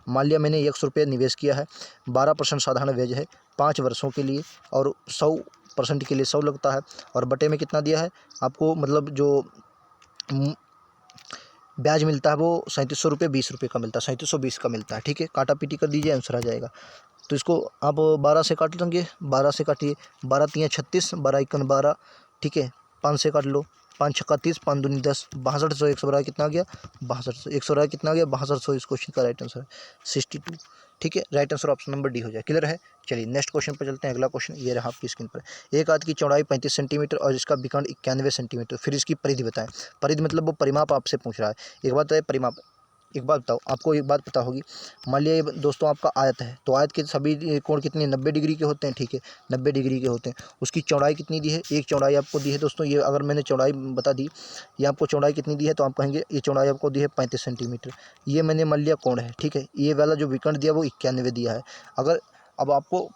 मान लिया मैंने 100 रुपये निवेश किया है, 12% साधारण ब्याज है 5 वर्षों के लिए, और 100% के लिए 100 लगता है, और बटे में कितना दिया है आपको, मतलब जो ब्याज मिलता है वो 3700 रुपये 20 रुपये का मिलता है, 3720 का मिलता है। ठीक है, काटा पीटी कर दीजिए, आंसर आ जाएगा। तो इसको आप 12 से काट लेंगे, 12 से काटिए, 12 तियाँ 36, 12 एकन 12, ठीक है, 5 से काट लो, 5 छक्का 30, 5 दूनी 10, 6200, 112 कितना आ गया, 6200, 112 कितना आ गया, 6200। इस क्वेश्चन का राइट आंसर है 62। ठीक है, right answer option number D हो जाए। क्लियर है, चलिए नेक्स्ट क्वेश्चन पर चलते हैं। अगला क्वेश्चन ये रहा आपकी स्क्रीन पर। एक हाथ की चौड़ाई 35 सेंटीमीटर और इसका विकर्ण 91 सेंटीमीटर, फिर इसकी परिधि बताएं। परिधि मतलब वो परिमाप आपसे पूछ रहा है। एक बात है परिमाप, एक बात बताओ, आपको एक बात पता होगी, मान लिया ये दोस्तों आपका आयत है, तो आयत के सभी कोण कितने, 90 डिग्री के होते हैं। ठीक है, 90 डिग्री के होते हैं। उसकी चौड़ाई कितनी दी है, एक चौड़ाई आपको दी है दोस्तों। ये अगर मैंने चौड़ाई बता दी, ये आपको चौड़ाई कितनी दी है, तो आप कहेंगे ये चौड़ाई आपको दी है 35 सेंटीमीटर। ये मैंने मान लिया कोण है, ठीक है, ये वाला जो विकर्ण दिया वो 91 दिया है। अगर अब आपको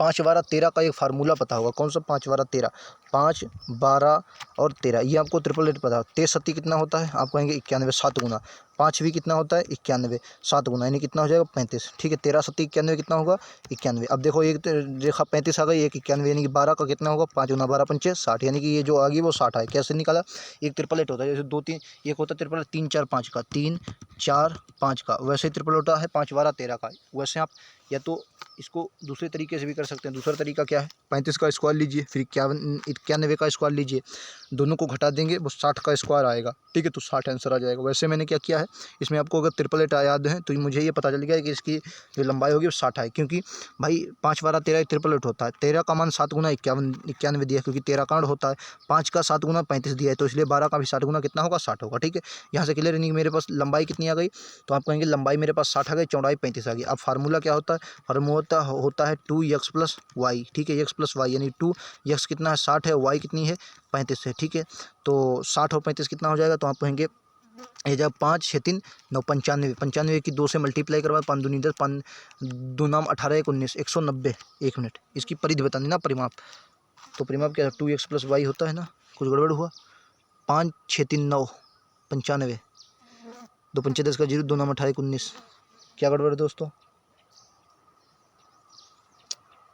5 12 13 का एक फार्मूला पता होगा, कौन सा, 5 12 13, 5 12 और 13, ये आपको ट्रिपल एट पता है। 23 सत्ती कितना होता है, आप कहेंगे 91, 7 गुना। 5 भी कितना होता है, 91, 7 गुना, यानी कितना हो जाएगा, 35। ठीक है, 13 सत्ती 91 कितना होगा, 91। अब देखो एक रेखा 35 आ गई, एक 91, यानी कि 12 का कितना होगा, 5 गुना 12 पंचे 60, यानी कि ये जो आ गई वो 60 है। कैसे निकाला, एक ट्रिपल एट होता है, जैसे 2 3, एक होता है ट्रिपल 3 4 5 का, 3 4 5 का, वैसे ही ट्रिपल होता है 5 12 13 का। वैसे आप या तो इसको दूसरे तरीके से भी कर सकते हैं। दूसरा तरीका क्या है, 35 का स्क्वायर लीजिए, फिर 91 का स्क्वायर लीजिए, दोनों को घटा देंगे, वो 60 का स्क्वायर आएगा। ठीक है, तो 60 आंसर आ जाएगा। वैसे मैंने क्या किया है, इसमें आपको अगर ट्रिपल एट याद है तो मुझे ये पता चल गया कि इसकी जो लंबाई होगी वो 60 है, क्योंकि भाई 5 12 13 ट्रिपल एट होता है। 13 का मान 7 गुना 91 दिया है, क्योंकि 13 कांड होता है। 5 का 7 गुना 35 दिया है, तो इसलिए 12 का भी 7 गुना कितना होगा, 60 होगा। ठीक है, यहाँ से क्लियर नहीं, मेरे पास लंबाई कितनी आ गई, तो आप कहेंगे लंबाई मेरे पास 60 आ गई, चौड़ाई 35 आ गई। अब फार्मूला क्या होता है, फार्मूला होता है 2x + y। ठीक है, x + y, यानी 2x कितना है, 60 है, y कितनी है, 35 है। ठीक है, तो 60 और 35 कितना हो जाएगा, तो आप कहेंगे ये जब 5 6 3 9 95, 95 की 2 से मल्टीप्लाई करवाए, 5 दूनी 10, 5 2 18 1 19, 190। एक मिनट, इसकी परिधि बतानी ना, परिमाप। तो परिमाप क्या है, 2x + y होता है ना, कुछ गड़बड़ हुआ, 5 6 3 9 95, 2 पंचे 10 का 0, 2 9 18 1 19, क्या गड़बड़ है दोस्तों,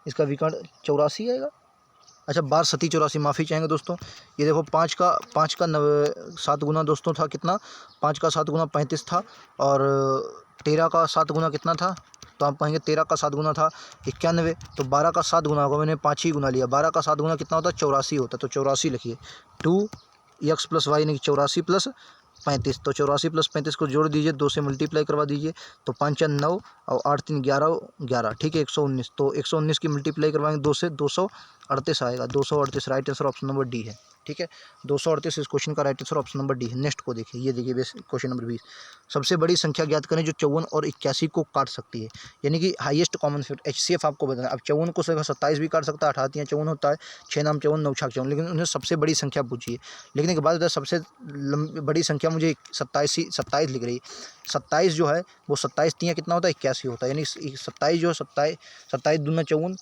इसका विकर्ण 84 आएगा। अच्छा, 12 सती 84, माफ़ी चाहेंगे दोस्तों। ये देखो 5 का 7 गुना दोस्तों था कितना, 5 का 7 गुना 35 था, और 13 का 7 गुना कितना था, तो आप कहेंगे 13 का 7 गुना था 91, तो 12 का 7 गुना होगा, मैंने 5 ही गुना लिया। 12 का 7 गुना कितना होता है, 84 होता है। तो 84 लिखिए, 2x + y, यानी 84 + 35। तो 84 + 35 को जोड़ दीजिए, 2 से मल्टीप्लाई करवा दीजिए, तो 5 4 9 और 8 3 11 11। ठीक है, 119। तो 119 की मल्टीप्लाई करवाएंगे 2 से, 238 आएगा, 238। Right answer option number D है। ठीक है, 238 इस क्वेश्चन का right answer option number D है। नेक्स्ट को देखिए, ये देखिए क्वेश्चन नंबर 20। सबसे बड़ी संख्या ज्ञात करें जो 54 और 81 को काट सकती है, यानी कि हाईएस्ट कॉमन फैक्टर, HCF आपको बताना। अब 54 को 27 भी काट सकता है, 18 54 होता है, 6 नाम 54, 9 छक 54, लेकिन उन्हें सबसे बड़ी संख्या पूछिए। लेकिन एक बात, सबसे बड़ी संख्या मुझे 27 लिख रही है। 27 जो है वो 27 तियाँ कितना होता है, 81 होता है, यानी 27 जो है 27 दूना 54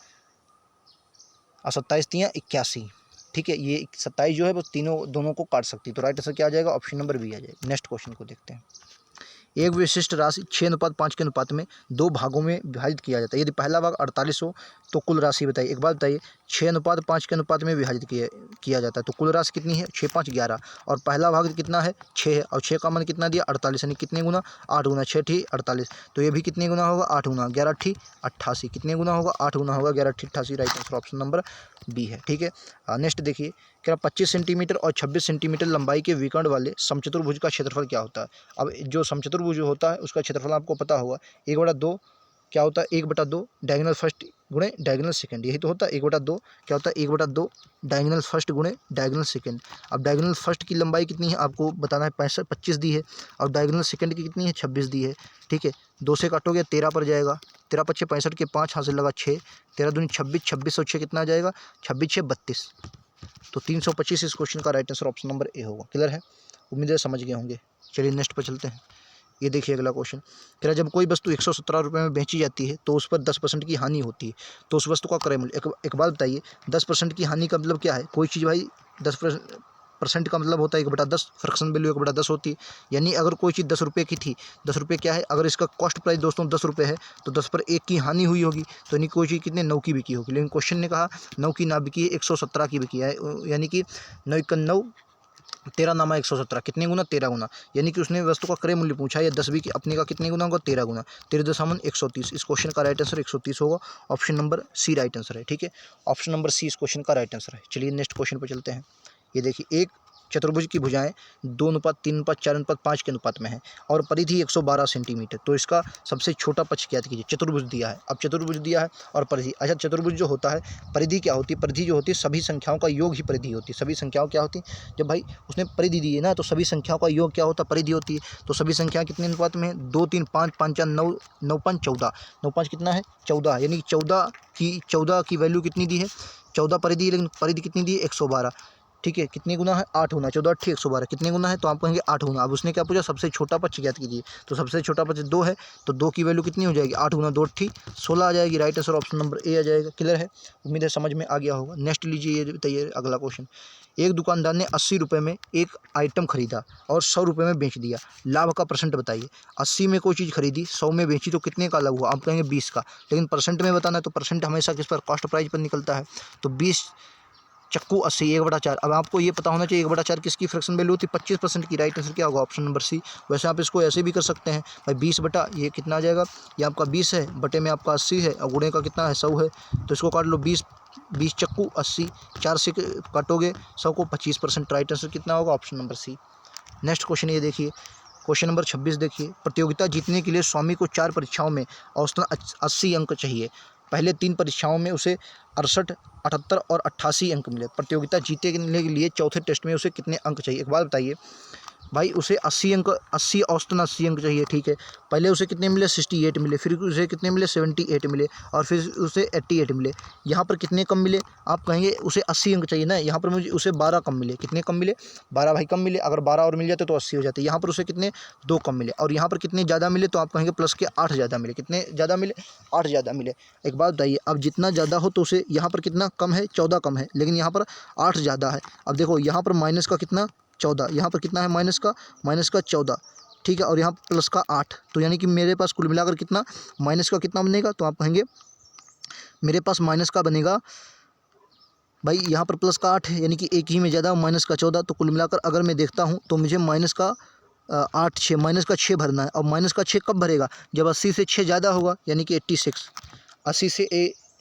और 27 तियाँ 81। ठीक है, ये 27 जो है वो दोनों को काट सकती है। तो राइट आंसर क्या आ जाएगा, ऑप्शन नंबर बी आ जाएगा। नेक्स्ट क्वेश्चन को देखते हैं। एक विशिष्ट राशि 6:5 के अनुपात में 2 भागों में विभाजित किया जाता है। यदि पहला भाग 48 हो तो कुल राशि बताइए। एक बात बताइए, 6:5 के अनुपात में विभाजित किया जाता है, तो कुल राशि कितनी है, 6 5 11, और पहला भाग कितना है, 6 है, और 6 का मान कितना दिया, 48, यानी कितने गुना, 8 गुना, 6 ठी 48, तो ये भी कितने गुना होगा, 8 गुना, 11 ठी 88, कितने गुना होगा, 8 गुना होगा, 11 ठी 88। Right answer option number B है। ठीक है, नेक्स्ट देखिए, क्या 25 सेंटीमीटर और 26 सेंटीमीटर लंबाई के विकर्ण वाले समचतुर्भुज का क्षेत्रफल क्या होता है। अब जो समचतुर्भुज होता है उसका क्षेत्रफल आपको पता होगा, 1/2 क्या होता है, 1/2 डायगोनल फर्स्ट गुणे डायगोनल सेकंड, यही तो होता है। 1/2 क्या होता है, 1/2 डायगोनल फर्स्ट गुणे डायगोनल सेकंड। अब डायगोनल फर्स्ट की लंबाई कितनी है आपको बताना है, 25 दी है, और डायगोनल सेकंड की कितनी है, 26 दी है। ठीक है, 2 से काटोगे 13 पर जाएगा, 13 पच्चे 65 के 5 हाथ से लगा 6, 13 दूनी 26, 26 और 6 कितना आ जाएगा, 26 6 32। तो 325 इस क्वेश्चन का right answer option number A होगा। क्लियर है, उम्मीद है समझ गए होंगे। चलिए नेक्स्ट पर चलते हैं। ये देखिए अगला क्वेश्चन कह रहा है, जब कोई वस्तु 117 रुपये में बेची जाती है तो उस पर 10% की हानि होती है, तो उस वस्तु का क्रय मूल्य। एक बात बताइए, 10% की हानि का मतलब क्या है। कोई चीज़ भाई 10% का मतलब होता है 1/10, फ्रैक्शन वैल्यू 1/10 होती है। यानी अगर कोई चीज़ 10 रुपये की थी, 10 रुपये क्या है, अगर इसका कॉस्ट प्राइस दोस्तों 10 रुपये है तो 10 पर 1 की हानि हुई होगी, तो यानी कोई चीज़ कितने 9 की बिकी होगी। लेकिन क्वेश्चन ने कहा 9 की ना बिकी है, 117 की बिकी है, यानी कि 9 × 9 13 नामा 117, कितने गुना, 13 गुना। यानी कि उसने वस्तु का क्रय मूल्य पूछा है, 10 भी कि अपने का कितने गुना होगा, 13 गुना, 13.130। इस क्वेश्चन का राइट आंसर 130 होगा। Option number C right answer है। ठीक है, ऑप्शन नंबर सी इस क्वेश्चन का राइट आंसर है। चलिए नेक्स्ट क्वेश्चन पर चलते हैं। ये देखिए, एक चतुर्भुज की भुजाएं 2:3:4:5 के अनुपात में है और परिधि 112 सेंटीमीटर, तो इसका सबसे छोटा पक्ष ज्ञात कीजिए। चतुर्भुज दिया है, अब चतुर्भुज दिया है और परिधि। अच्छा, चतुर्भुज जो होता है, परिधि क्या होती है, परिधि जो होती है सभी संख्याओं का योग ही परिधि होती है। सभी संख्याओं क्या होती है, जब भाई उसने परिधि दी है ना, तो सभी संख्याओं का योग क्या होता है, परिधि होती है। तो सभी संख्या कितने अनुपात में है, 2 3 5 5 4 9, 9 5 14, 9 5 कितना है, 14, यानी कि 14 की वैल्यू कितनी दी है, 14 परिधि, लेकिन परिधि कितनी दी है, 112। ठीक है, कितने गुना है, 8 गुना, 14 8 112, कितने गुना है, तो आप कहेंगे 8 गुना। अब उसने क्या पूछा, सबसे छोटा पक्ष ज्ञात कीजिए, तो सबसे छोटा पक्ष 2 है, तो 2 की वैल्यू कितनी हो जाएगी, 8 गुना 2 8 16 आ जाएगी। Right answer option number A आ जाएगा। क्लियर है, उम्मीद है समझ में आ गया होगा। नेक्स्ट लीजिए, ये बताइए अगला क्वेश्चन। एक दुकानदार ने 80 रुपये में एक आइटम खरीदा और 100 रुपये में बेच दिया, लाभ का परसेंट बताइए। 80 में कोई चीज़ खरीदी, 100 में बेची, तो कितने का लाभ हुआ, आप कहेंगे 20 का। लेकिन परसेंट में बताना है, तो परसेंट हमेशा किस पर, कॉस्ट प्राइस पर निकलता है। तो 20 चक्कू 80, 1/4। अब आपको ये पता होना चाहिए 1/4 किसकी फ्रैक्शन वैल्यू होती है, 25% की। राइट आंसर क्या होगा, ऑप्शन नंबर सी। वैसे आप इसको ऐसे भी कर सकते हैं भाई, 20 बटा ये कितना आ जाएगा, ये आपका 20 है, बटे में आपका 80 है, और गुणे का कितना है, 100 है, तो इसको काट लो, 20 20 चक्कू 80, 4 से काटोगे 100 को, 25%। राइट आंसर कितना होगा, option number C. Next question ये देखिए, क्वेश्चन नंबर 26 देखिए। प्रतियोगिता जीतने के लिए स्वामी को 4 परीक्षाओं में औसतन 80 अंक चाहिए। पहले 3 परीक्षाओं में उसे 68, 78 और 88 अंक मिले। प्रतियोगिता जीतने के लिए चौथे टेस्ट में उसे कितने अंक चाहिए। एक बात बताइए भाई, उसे 80 अंक, 80 औसतन 80 अंक चाहिए। ठीक है, पहले उसे कितने मिले, 68 मिले, फिर उसे कितने मिले, 78 मिले, और फिर उसे 88 मिले। यहाँ पर कितने कम मिले, आप कहेंगे उसे 80 अंक चाहिए ना, यहाँ पर मुझे उसे 12 कम मिले। कितने कम मिले, 12 भाई कम मिले। अगर 12 और मिल जाते तो 80 हो जाते। यहाँ पर उसे कितने, 2 कम मिले। और यहाँ पर कितने ज़्यादा मिले, तो आप कहेंगे प्लस के 8 ज़्यादा मिले। कितने ज़्यादा मिले, 8 ज़्यादा मिले। एक बात बताइए, अब जितना ज़्यादा हो तो उसे यहाँ पर कितना कम है, 14 कम है, लेकिन यहाँ पर 8 ज़्यादा है। अब देखो यहाँ पर माइनस का कितना, 14, यहाँ पर कितना है, माइनस का 14। ठीक है, और यहाँ प्लस का 8, तो यानी कि मेरे पास कुल मिलाकर कितना, माइनस का कितना बनेगा, तो आप कहेंगे मेरे पास माइनस का बनेगा भाई, यहाँ पर प्लस का 8 है, यानी कि एक ही में ज़्यादा, माइनस का 14। तो कुल मिलाकर अगर मैं देखता हूँ तो मुझे माइनस का 8 6 माइनस का 6 भरना है। और माइनस का 6 कब भरेगा, जब 80 से 6 ज़्यादा होगा, यानी कि 86। 80 से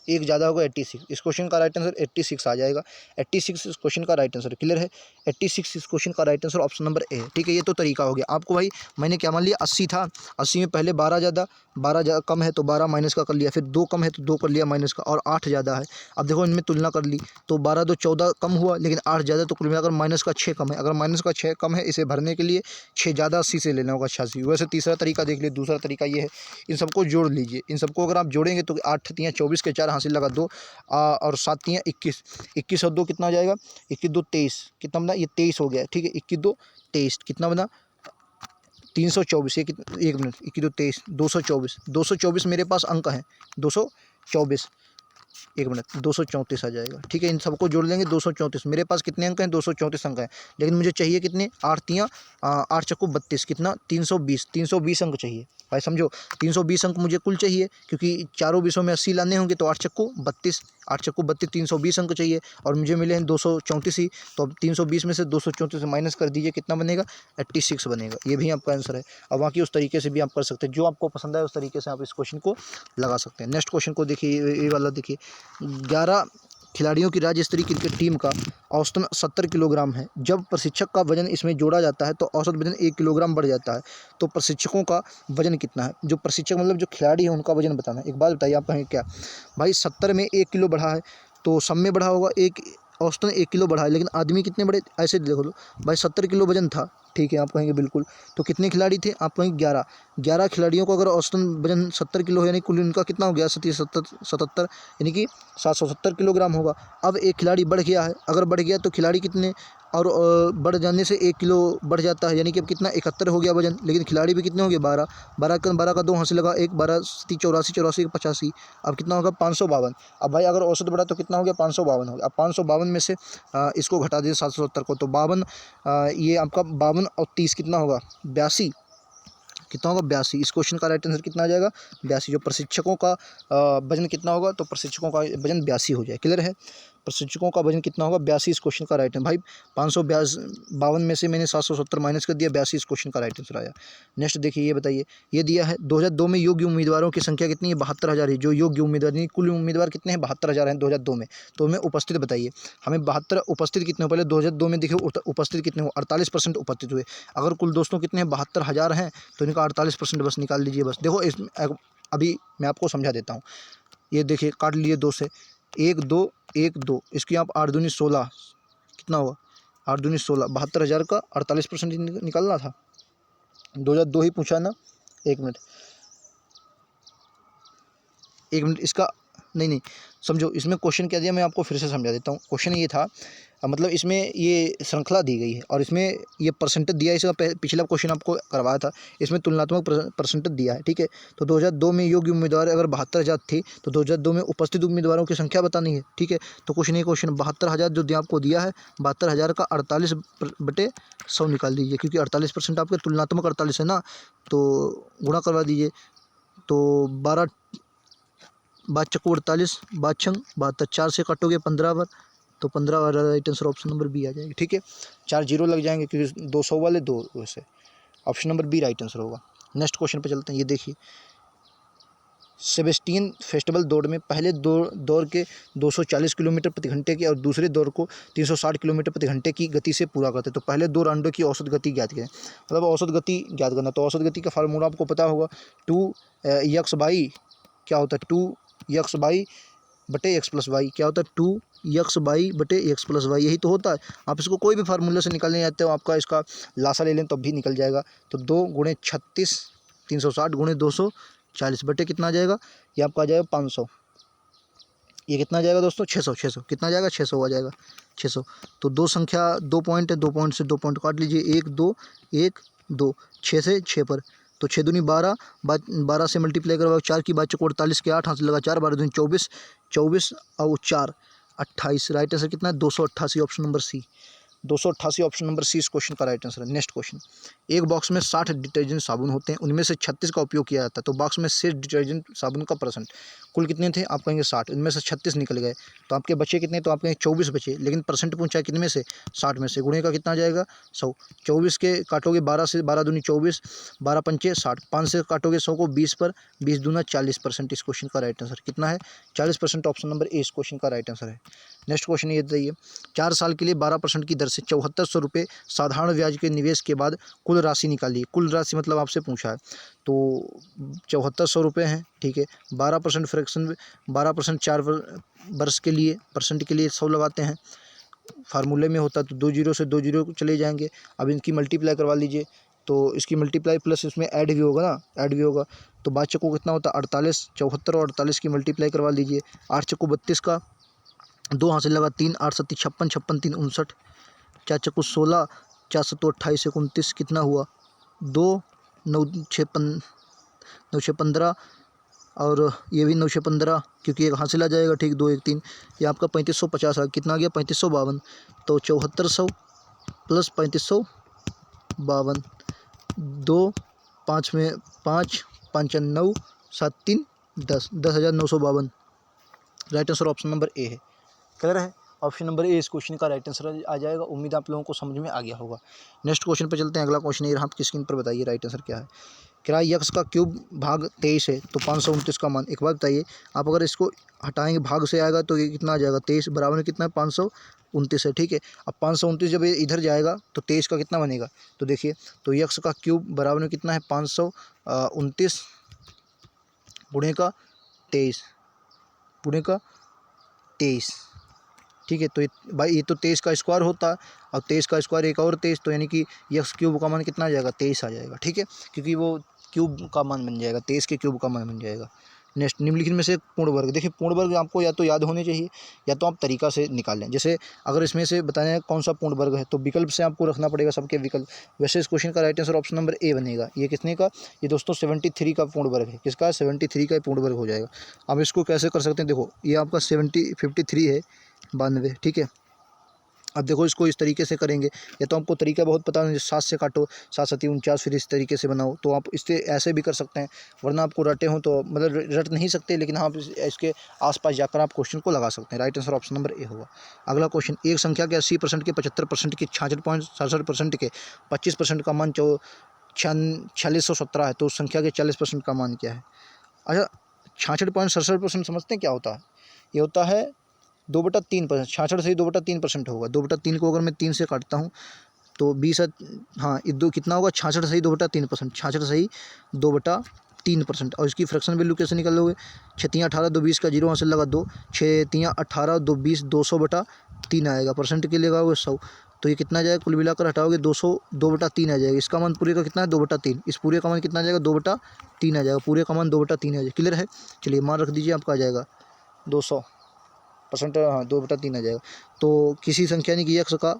एक ज़्यादा होगा, 86। इस क्वेश्चन का राइट आंसर 86 आ जाएगा। 86 इस क्वेश्चन का राइट आंसर। क्लियर है, 86 इस क्वेश्चन का राइट आंसर ऑप्शन नंबर ए है। ठीक है, ये तो तरीका हो गया आपको भाई। मैंने क्या मान लिया, 80 था, 80 में पहले 12 ज़्यादा, 12 कम है तो 12 माइनस का कर लिया, फिर 2 कम है तो 2 कर लिया माइनस का, और 8 ज़्यादा है। अब देखो इनमें तुलना कर ली, तो 12 2 14 कम हुआ, लेकिन 8 ज़्यादा, तो कुल मिलाकर माइनस का 6 कम है। अगर माइनस का 6 कम है, इसे भरने के लिए 6 ज़्यादा 80 से लेना होगा, 86। वैसे तीसरा तरीका देख लीजिए, दूसरा तरीका ये है, इन सबको जोड़ लीजिए। इन सबको अगर आप जोड़ेंगे तो 8 3 24 के 4 हासिल लगा 2, और 7 3 21, 21 और 2 कितना आ जाएगा, 21 2 23, कितना बना, ये 23 हो गया। ठीक है, 21 2 23 कितना बना, 324। एक मिनट, 21 2 23, 224, 224 मेरे पास अंक है, 224, एक मिनट, 234 आ जाएगा। ठीक है, इन सबको जोड़ लेंगे, 234। मेरे पास कितने अंक हैं, 234 अंक हैं, लेकिन मुझे चाहिए कितने, 8 चक्कू 32, कितना, 320 अंक चाहिए भाई, समझो। 320 अंक मुझे कुल चाहिए, क्योंकि चारों विषयों में 80 लाने होंगे, तो 8 चक्कू 32, 320 अंक चाहिए, और मुझे मिले हैं 234 ही। तो अब 320 में से 234 माइनस कर दीजिए, कितना बनेगा, 86 बनेगा। ये भी आपका आंसर है। और बाकी उस तरीके से भी आप कर सकते हैं, जो आपको पसंद है उस तरीके से आप इस क्वेश्चन को लगा सकते हैं। नेक्स्ट क्वेश्चन को देखिए, ये वाला देखिए, 11 खिलाड़ियों की राज्य स्तरीय क्रिकेट टीम का औसतन 70 किलोग्राम है। जब प्रशिक्षक का वजन इसमें जोड़ा जाता है तो औसत वजन 1 किलोग्राम बढ़ जाता है। तो प्रशिक्षकों का वजन कितना है? जो प्रशिक्षक मतलब जो खिलाड़ी है उनका वजन बताना है। एक बात बताइए, आप कहेंगे क्या भाई 70 में 1 किलो बढ़ा है, तो सब में बढ़ा होगा, एक औसतन 1 किलो बढ़ा है, लेकिन आदमी कितने बड़े? ऐसे देखो लो भाई, 70 किलो वजन था, ठीक है, आप कहेंगे बिल्कुल। तो कितने खिलाड़ी थे? आप कहेंगे 11। 11 खिलाड़ियों को अगर औसतन वजन 70 किलो है, यानी कुल उनका कितना हो गया? 77, यानी कि 770 किलोग्राम होगा। अब एक खिलाड़ी बढ़ गया है, अगर बढ़ गया तो खिलाड़ी कितने, और बढ़ जाने से 1 किलो बढ़ जाता है, यानी कि अब कितना? 71 हो गया वजन, लेकिन खिलाड़ी भी कितने हो गए? 12। 12 का 2 हासिल लगा, 1 12 84, 84 का 85, अब कितना होगा? 552। अब भाई अगर औसत बढ़ा तो कितना हो गया? 552 हो गया। अब 552 में से इसको घटा दीजिए 770 को, तो 52, ये आपका 52 और 30 कितना होगा? 82। कितना होगा? 82। इस क्वेश्चन का राइट आंसर कितना आ जाएगा? 82। जो प्रशिक्षकों का वजन कितना होगा? तो प्रशिक्षकों का वजन 82 हो जाए। क्लियर है? प्रशिक्षकों का वजन कितना होगा? 82 इस क्वेश्चन का राइट है भाई। 552 में से मैंने 770 माइनस कर दिया, 82 इस क्वेश्चन का राइट आंसर आया। नेक्स्ट देखिए, ये बताइए, ये दिया है 2002 में योग्य उम्मीदवारों की संख्या कितनी है? 72,000 है। जो योग्य उम्मीदवार, यानी कुल उम्मीदवार कितने हैं? 72,000 हैं 2002 में। तो हमें उपस्थित बताइए, हमें 72 उपस्थित कितने हो? पहले 2002 में देखिए उपस्थित कितने हो? 48% उपस्थित हुए। अगर कुल दोस्तों कितने हैं? 72,000 हैं, तो इनका 48% बस निकाल लीजिए। बस देखो इस अभी मैं आपको समझा देता हूँ। ये देखिए, काट लिए 2 से, 1 2 1 2, इसकी आप 8 दूनी 16, कितना हुआ? 8 दूनी 16, 72,000 का 48% निकालना था। 2002 ही पूछा ना। 1 मिनट, 1 मिनट, इसका नहीं नहीं समझो, इसमें क्वेश्चन क्या दिया मैं आपको फिर से समझा देता हूँ। क्वेश्चन ये था, मतलब इसमें ये श्रृंखला दी गई है और इसमें ये परसेंटेज दिया है। इसका पिछला क्वेश्चन आपको करवाया था, इसमें तुलनात्मक परसेंटेज दिया है, ठीक है। तो 2002 में योग्य उम्मीदवार अगर 72,000 थे, तो 2002 में उपस्थित उम्मीदवारों की संख्या बतानी है, ठीक है। तो क्वेश्चन 72,000 जो आपको दिया है, 72,000 का 48/100 निकाल दीजिए, क्योंकि 48% आपके तुलनात्मक 48 है ना, तो गुणा करवा दीजिए। तो 12 बात चक्कू 48, बात छंग 72, 4 से काटोगे 15 बार, तो 15 बार right answer option number B आ जाएगी, ठीक है। 4 जीरो लग जाएंगे क्योंकि 200 वाले 2 वैसे, option number B right answer होगा। नेक्स्ट क्वेश्चन पे चलते हैं। ये देखिए, सेबेस्टियन फेस्टिवल दौड़ में पहले दौर के 240 किलोमीटर प्रति घंटे की और दूसरे दौर को 360 किलोमीटर प्रति घंटे की गति से पूरा करते हैं। तो पहले 2 राउंडों की औसत गति ज्ञात करें, मतलब औसत गति ज्ञात करना। तो औसत गति का फार्मूला आपको पता होगा, 2x/, क्या होता है? 2x/x+y, क्या होता है? 2x/x+y, यही तो होता है। आप इसको कोई भी फार्मूले से निकालने जाते हो, आपका इसका लासा ले लें तब भी निकल जाएगा। तो 2 × 36, 360 × 240 बटे कितना आ जाएगा? ये आपका आ जाएगा 500। ये कितना आ जाएगा दोस्तों? 600 कितना आ जाएगा? 600 आ जाएगा, 600। तो 2 संख्या 2 पॉइंट है, 2 पॉइंट से 2 पॉइंट काट लीजिए, 1 2 1 2, 6 से 6 पर, तो 6 दूनी 12, 12 से मल्टीप्लाई करवाओ, 4 की बात चको 48 के 8 हाथ से लगा 4, 12 दूनी 24, 24 और 4 28। राइट आंसर कितना है? 288, option number C. 288 option number C इस क्वेश्चन का राइट आंसर है। नेक्स्ट क्वेश्चन, एक बॉक्स में 60 डिटर्जेंट साबुन होते हैं, उनमें से 36 का उपयोग किया जाता है। तो बॉक्स में 6 डिटर्जेंट साबुन का परसेंट कुल कितने थे? आप कहेंगे 60, इनमें से 36 निकल गए, तो आपके बचे कितने? तो आप कहेंगे 24 बचे, लेकिन परसेंट पूछा है कितने में से? 60 में से। गुणे का कितना आ जाएगा? 100। 24 के काटोगे 12 से, 12 दूनी 24, 12 पंचे 60, 5 से काटोगे 100 को 20 पर, 20 दूना 40%। इस क्वेश्चन का राइट आंसर कितना है? 40%, ऑप्शन नंबर ए इस क्वेश्चन का राइट आंसर है। नेक्स्ट क्वेश्चन ये बताइए, 4 साल के लिए 12% की दर से 7400 रुपये साधारण ब्याज के निवेश के बाद कुल राशि निकालिए। कुल राशि मतलब आपसे पूछा है, तो 7400 रुपये हैं, ठीक है। 12% फ्रैक्शन, 12% 4 वर्ष के लिए, परसेंट के लिए 100 लगाते हैं, फार्मूले में होता तो 2 जीरो से 2 जीरो चले जाएंगे। अब इनकी मल्टीप्लाई करवा लीजिए, तो इसकी मल्टीप्लाई प्लस इसमें ऐड भी होगा ना, ऐड भी होगा। तो 5 चक्कू कितना होता है? 48, 74 और 48 की मल्टीप्लाई करवा लीजिए। 8 चक्कू 32 का 2 हाथ से लगा 3, 8 7 56, 56 3 59, 4 चक्कू 16, 4 7 28 29, कितना हुआ? 2 9 6 9 6 15, और ये भी 9 6 15, क्योंकि एक हासिल आ जाएगा, ठीक। 2 1 3, ये आपका 3550 आ, कितना आ गया? 3552। तो 7400 प्लस 3552, 2 5 में 5 5 9 7 3 10, 10,952। राइट आंसर ऑप्शन नंबर ए है। क्लियर है? ऑप्शन नंबर ए इस क्वेश्चन का राइट आंसर आ जाएगा। उम्मीद आप लोगों को समझ में आ गया होगा। नेक्स्ट क्वेश्चन पर चलते हैं। अगला क्वेश्चन ये रहा, आपकी स्क्रीन पर बताइए राइट आंसर क्या है। कह रहा है यक्स का क्यूब भाग 23 है तो 529 का मान। एक बात बताइए, आप अगर इसको हटाएंगे भाग से आएगा तो ये कितना आ जाएगा, 23 बराबर में कितना है, 529 है। ठीक है, अब 529 जब ये इधर जाएगा तो 23 का कितना बनेगा, तो देखिए, तो यक्स का क्यूब बराबर में कितना है, 529 गुणे का 23 गुणे का 23। ठीक है, तो भाई ये तो 23 का स्क्वायर होता है, और 23 का स्क्वायर एक और 23, तो यानी कि यक्स क्यूब का मान कितना आ जाएगा, 23 आ जाएगा। ठीक है, क्योंकि वो क्यूब का मान बन जाएगा, 23 के क्यूब का मान बन जाएगा। नेक्स्ट, निम्नलिखित में से पूर्ण वर्ग। देखिए, पूर्ण वर्ग आपको या तो याद होने चाहिए या तो आप तरीका से निकालें। जैसे अगर इसमें से बताना है कौन सा पूर्ण वर्ग है, तो विकल्प से आपको रखना पड़ेगा सबके विकल्प। वैसे इस क्वेश्चन का राइट आंसर ऑप्शन नंबर ए बनेगा। ये किसने का, ये दोस्तों 73 का पूर्ण वर्ग है। किसका, 73 का पूर्ण वर्ग हो जाएगा। अब इसको कैसे कर सकते हैं, देखो ये आपका 53 है, 92। ठीक है, अब देखो इसको इस तरीके से करेंगे, या तो आपको तरीका बहुत पता है, 7 से काटो, 7 7 49, फिर इस तरीके से बनाओ, तो आप इससे ऐसे भी कर सकते हैं। वरना आपको रटे हो तो मतलब रट नहीं सकते, लेकिन हाँ इसके आसपास जाकर आप क्वेश्चन को लगा सकते हैं। Right answer option number A होगा। अगला क्वेश्चन, एक संख्या के 80% के, 75% के, 66.67% के, 25% का मान 4617 है, तो उस संख्या के 40% का मान क्या है। अच्छा, 66.67% समझते हैं क्या होता है, ये होता है 2/3%। 66 से ही 2/3% होगा। 2/3 को अगर मैं 3 से काटता हूँ तो 20, हाँ ये दो कितना होगा, 66 से ही 2/3%, 66 से ही 2/3%। और इसकी फ्रैक्शन वैल्यू कैसे निकालोगे, 6 18, 2 20 का 0 वहाँ से लगा 2, 6 18, 2 20, 200/3 आएगा। परसेंट के लिए लगाओगे 100, तो ये कितना जाएगा, कुल मिलाकर हटाओगे 200, 2/3 आ जाएगा। इसका मान पूरे का कितना है, 2/3। इस पूरे का मान कितना आ जाएगा, 2/3 आ जाएगा। पूरे का मान 2/3 आ जाएगा। क्लियर है, चलिए मान रख दीजिए, आपका आ जाएगा 200%, हाँ 2/3 आ जाएगा। तो किसी संख्या ने कि यक्स का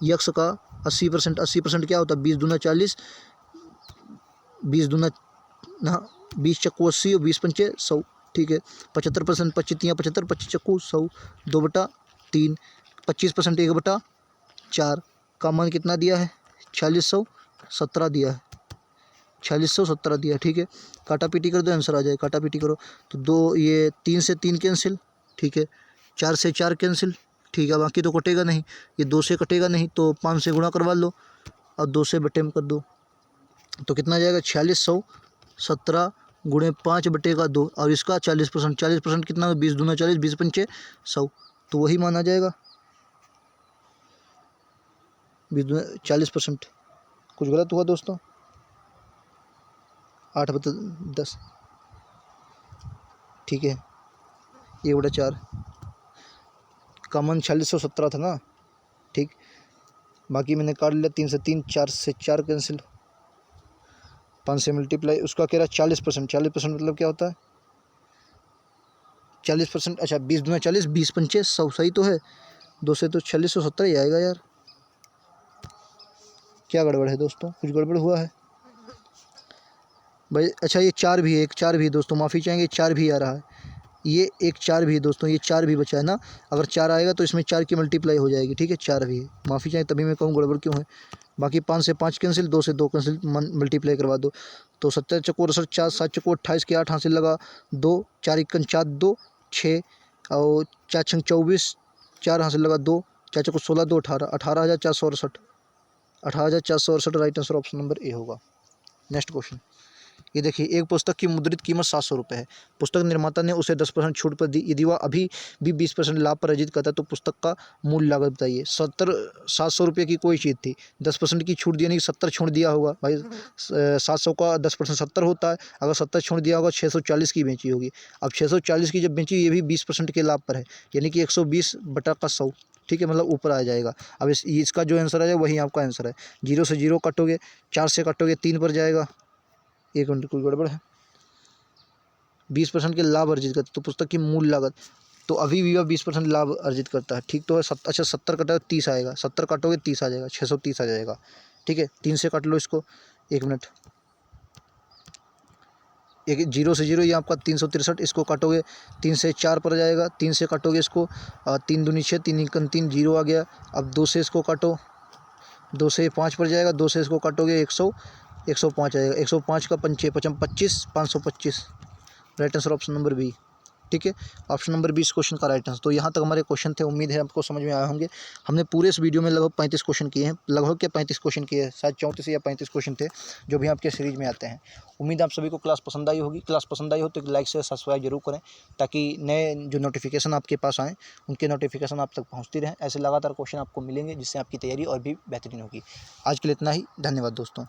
80%, 80% क्या होता है, 20 दूना 40, 20 दूना, हाँ 20 चक्कू 80 और 20 पंचे 100। ठीक है, 75%, 25 75, 25 चक्कू 100, 2/3। 25% 1/4 का मान कितना दिया है, 4617 दिया है, 4617 दिया। ठीक है, काटा पीटी कर दो, आंसर आ जाए। काटा पीटी करो तो दो, ये 3 से 3 कैंसिल, ठीक है, 4 से 4 कैंसिल, ठीक है, बाकी तो कटेगा नहीं। ये 2 से कटेगा नहीं, तो 5 से गुणा करवा लो और 2 से बटे में कर दो, तो कितना आ जाएगा, 4617 गुणे 5/2। और इसका 40%, 40% कितना, 20 दूना 40, 20 पंचे 100, तो वही मान आ जाएगा 20 दूना 40%। कुछ गलत हुआ दोस्तों, 8/10, ठीक है, 1/4 का मान 4617 था ना। ठीक, बाकी मैंने काट लिया, 3 से 3, 4 से 4 कैंसिल, 5 से मल्टीप्लाई, उसका कह रहा है 40%। 40% मतलब क्या होता है, 40%, अच्छा 20 दूना 40, 20 पंचे 100, सही तो है। 2 से तो 4617 ही आएगा यार। क्या गड़बड़ है दोस्तों, कुछ गड़बड़ हुआ है भाई। अच्छा ये 4 भी है, एक 4 भी है दोस्तों, माफ़ी चाहेंगे, 4 भी आ रहा है, ये एक 4 भी है दोस्तों, ये 4 भी बचा है ना। अगर 4 आएगा तो इसमें 4 की मल्टीप्लाई हो जाएगी। ठीक है, 4 भी है, माफ़ी चाहें, तभी मैं कहूँ गड़बड़ क्यों है। बाकी 5 से 5 कैंसिल, 2 से 2 कैंसिल, मल्टीप्लाई करवा दो, तो 17 चक्कोर 68, 4 7 चक्कोर 28 के 8 हासिल लगा 2, 4 1 4 2 6, और 4 6 24, 4 हासिल लगा 2, 4 चक्कोर 16 2 18, 18,468, 18,468 right answer option number A होगा। नेक्स्ट क्वेश्चन, ये देखिए, एक पुस्तक की मुद्रित कीमत 700 रुपये है। पुस्तक निर्माता ने उसे 10% छूट पर दी। यदि वह अभी भी 20% लाभ पर अर्जित करता है तो पुस्तक का मूल लागत बताइए। 700 रुपये की कोई चीज़ थी, 10% की छूट दिया, नहीं 70 छूट दिया होगा भाई। 700 का 10% 70 होता है, अगर 70 छूट दिया होगा 640 की बेची होगी। अब 640 की जब बेची, ये भी 20% के लाभ पर है, यानी कि 120/100। ठीक है, मतलब ऊपर आ जाएगा। अब इसका जो आंसर है वही आपका आंसर है। 0 से 0 काटोगे, 4 से काटोगे 3 पर जाएगा। एक मिनट, कोई गड़बड़ है, 20% के लाभ अर्जित करते तो पुस्तक की मूल लागत, तो अभी भी वह 20% लाभ अर्जित करता है। ठीक तो है, अच्छा 70 कटा 30 आएगा, 70 काटोगे 30 आ जाएगा, 630 आ जाएगा। ठीक है, 3 से काट लो इसको, एक मिनट, एक 0 से 0 ये आपका 363, इसको काटोगे 3 से 4 पर जाएगा, 3 से काटोगे इसको, 3 दूनी 6, 3 एकम 3, 0 आ गया। अब 2 से इसको काटो, 2 से 5 पर जाएगा, 2 से इसको काटोगे 105 आएगा, 105 का 5 5 25, 525 right answer option number B. ठीक है। ऑप्शन नंबर 20 क्वेश्चन का राइट आंसर। तो यहाँ तक हमारे क्वेश्चन थे, उम्मीद है आपको समझ में आए होंगे। हमने पूरे इस वीडियो में लगभग 35 क्वेश्चन किए हैं, लगभग क्या 35 क्वेश्चन किए हैं, शायद 34 या 35 क्वेश्चन थे जो भी आपके सीरीज में आते हैं। उम्मीद है आप सभी को क्लास पसंद आई होगी। क्लास पसंद आई हो तो लाइक से सब्सक्राइब जरूर करें, ताकि नए जो नोटिफिकेशन आपके पास आएँ उनके नोटिफिकेशन आप तक पहुँचती रहें। ऐसे लगातार क्वेश्चन आपको मिलेंगे जिससे आपकी तैयारी और भी बेहतरीन होगी। आज के लिए इतना ही, धन्यवाद दोस्तों।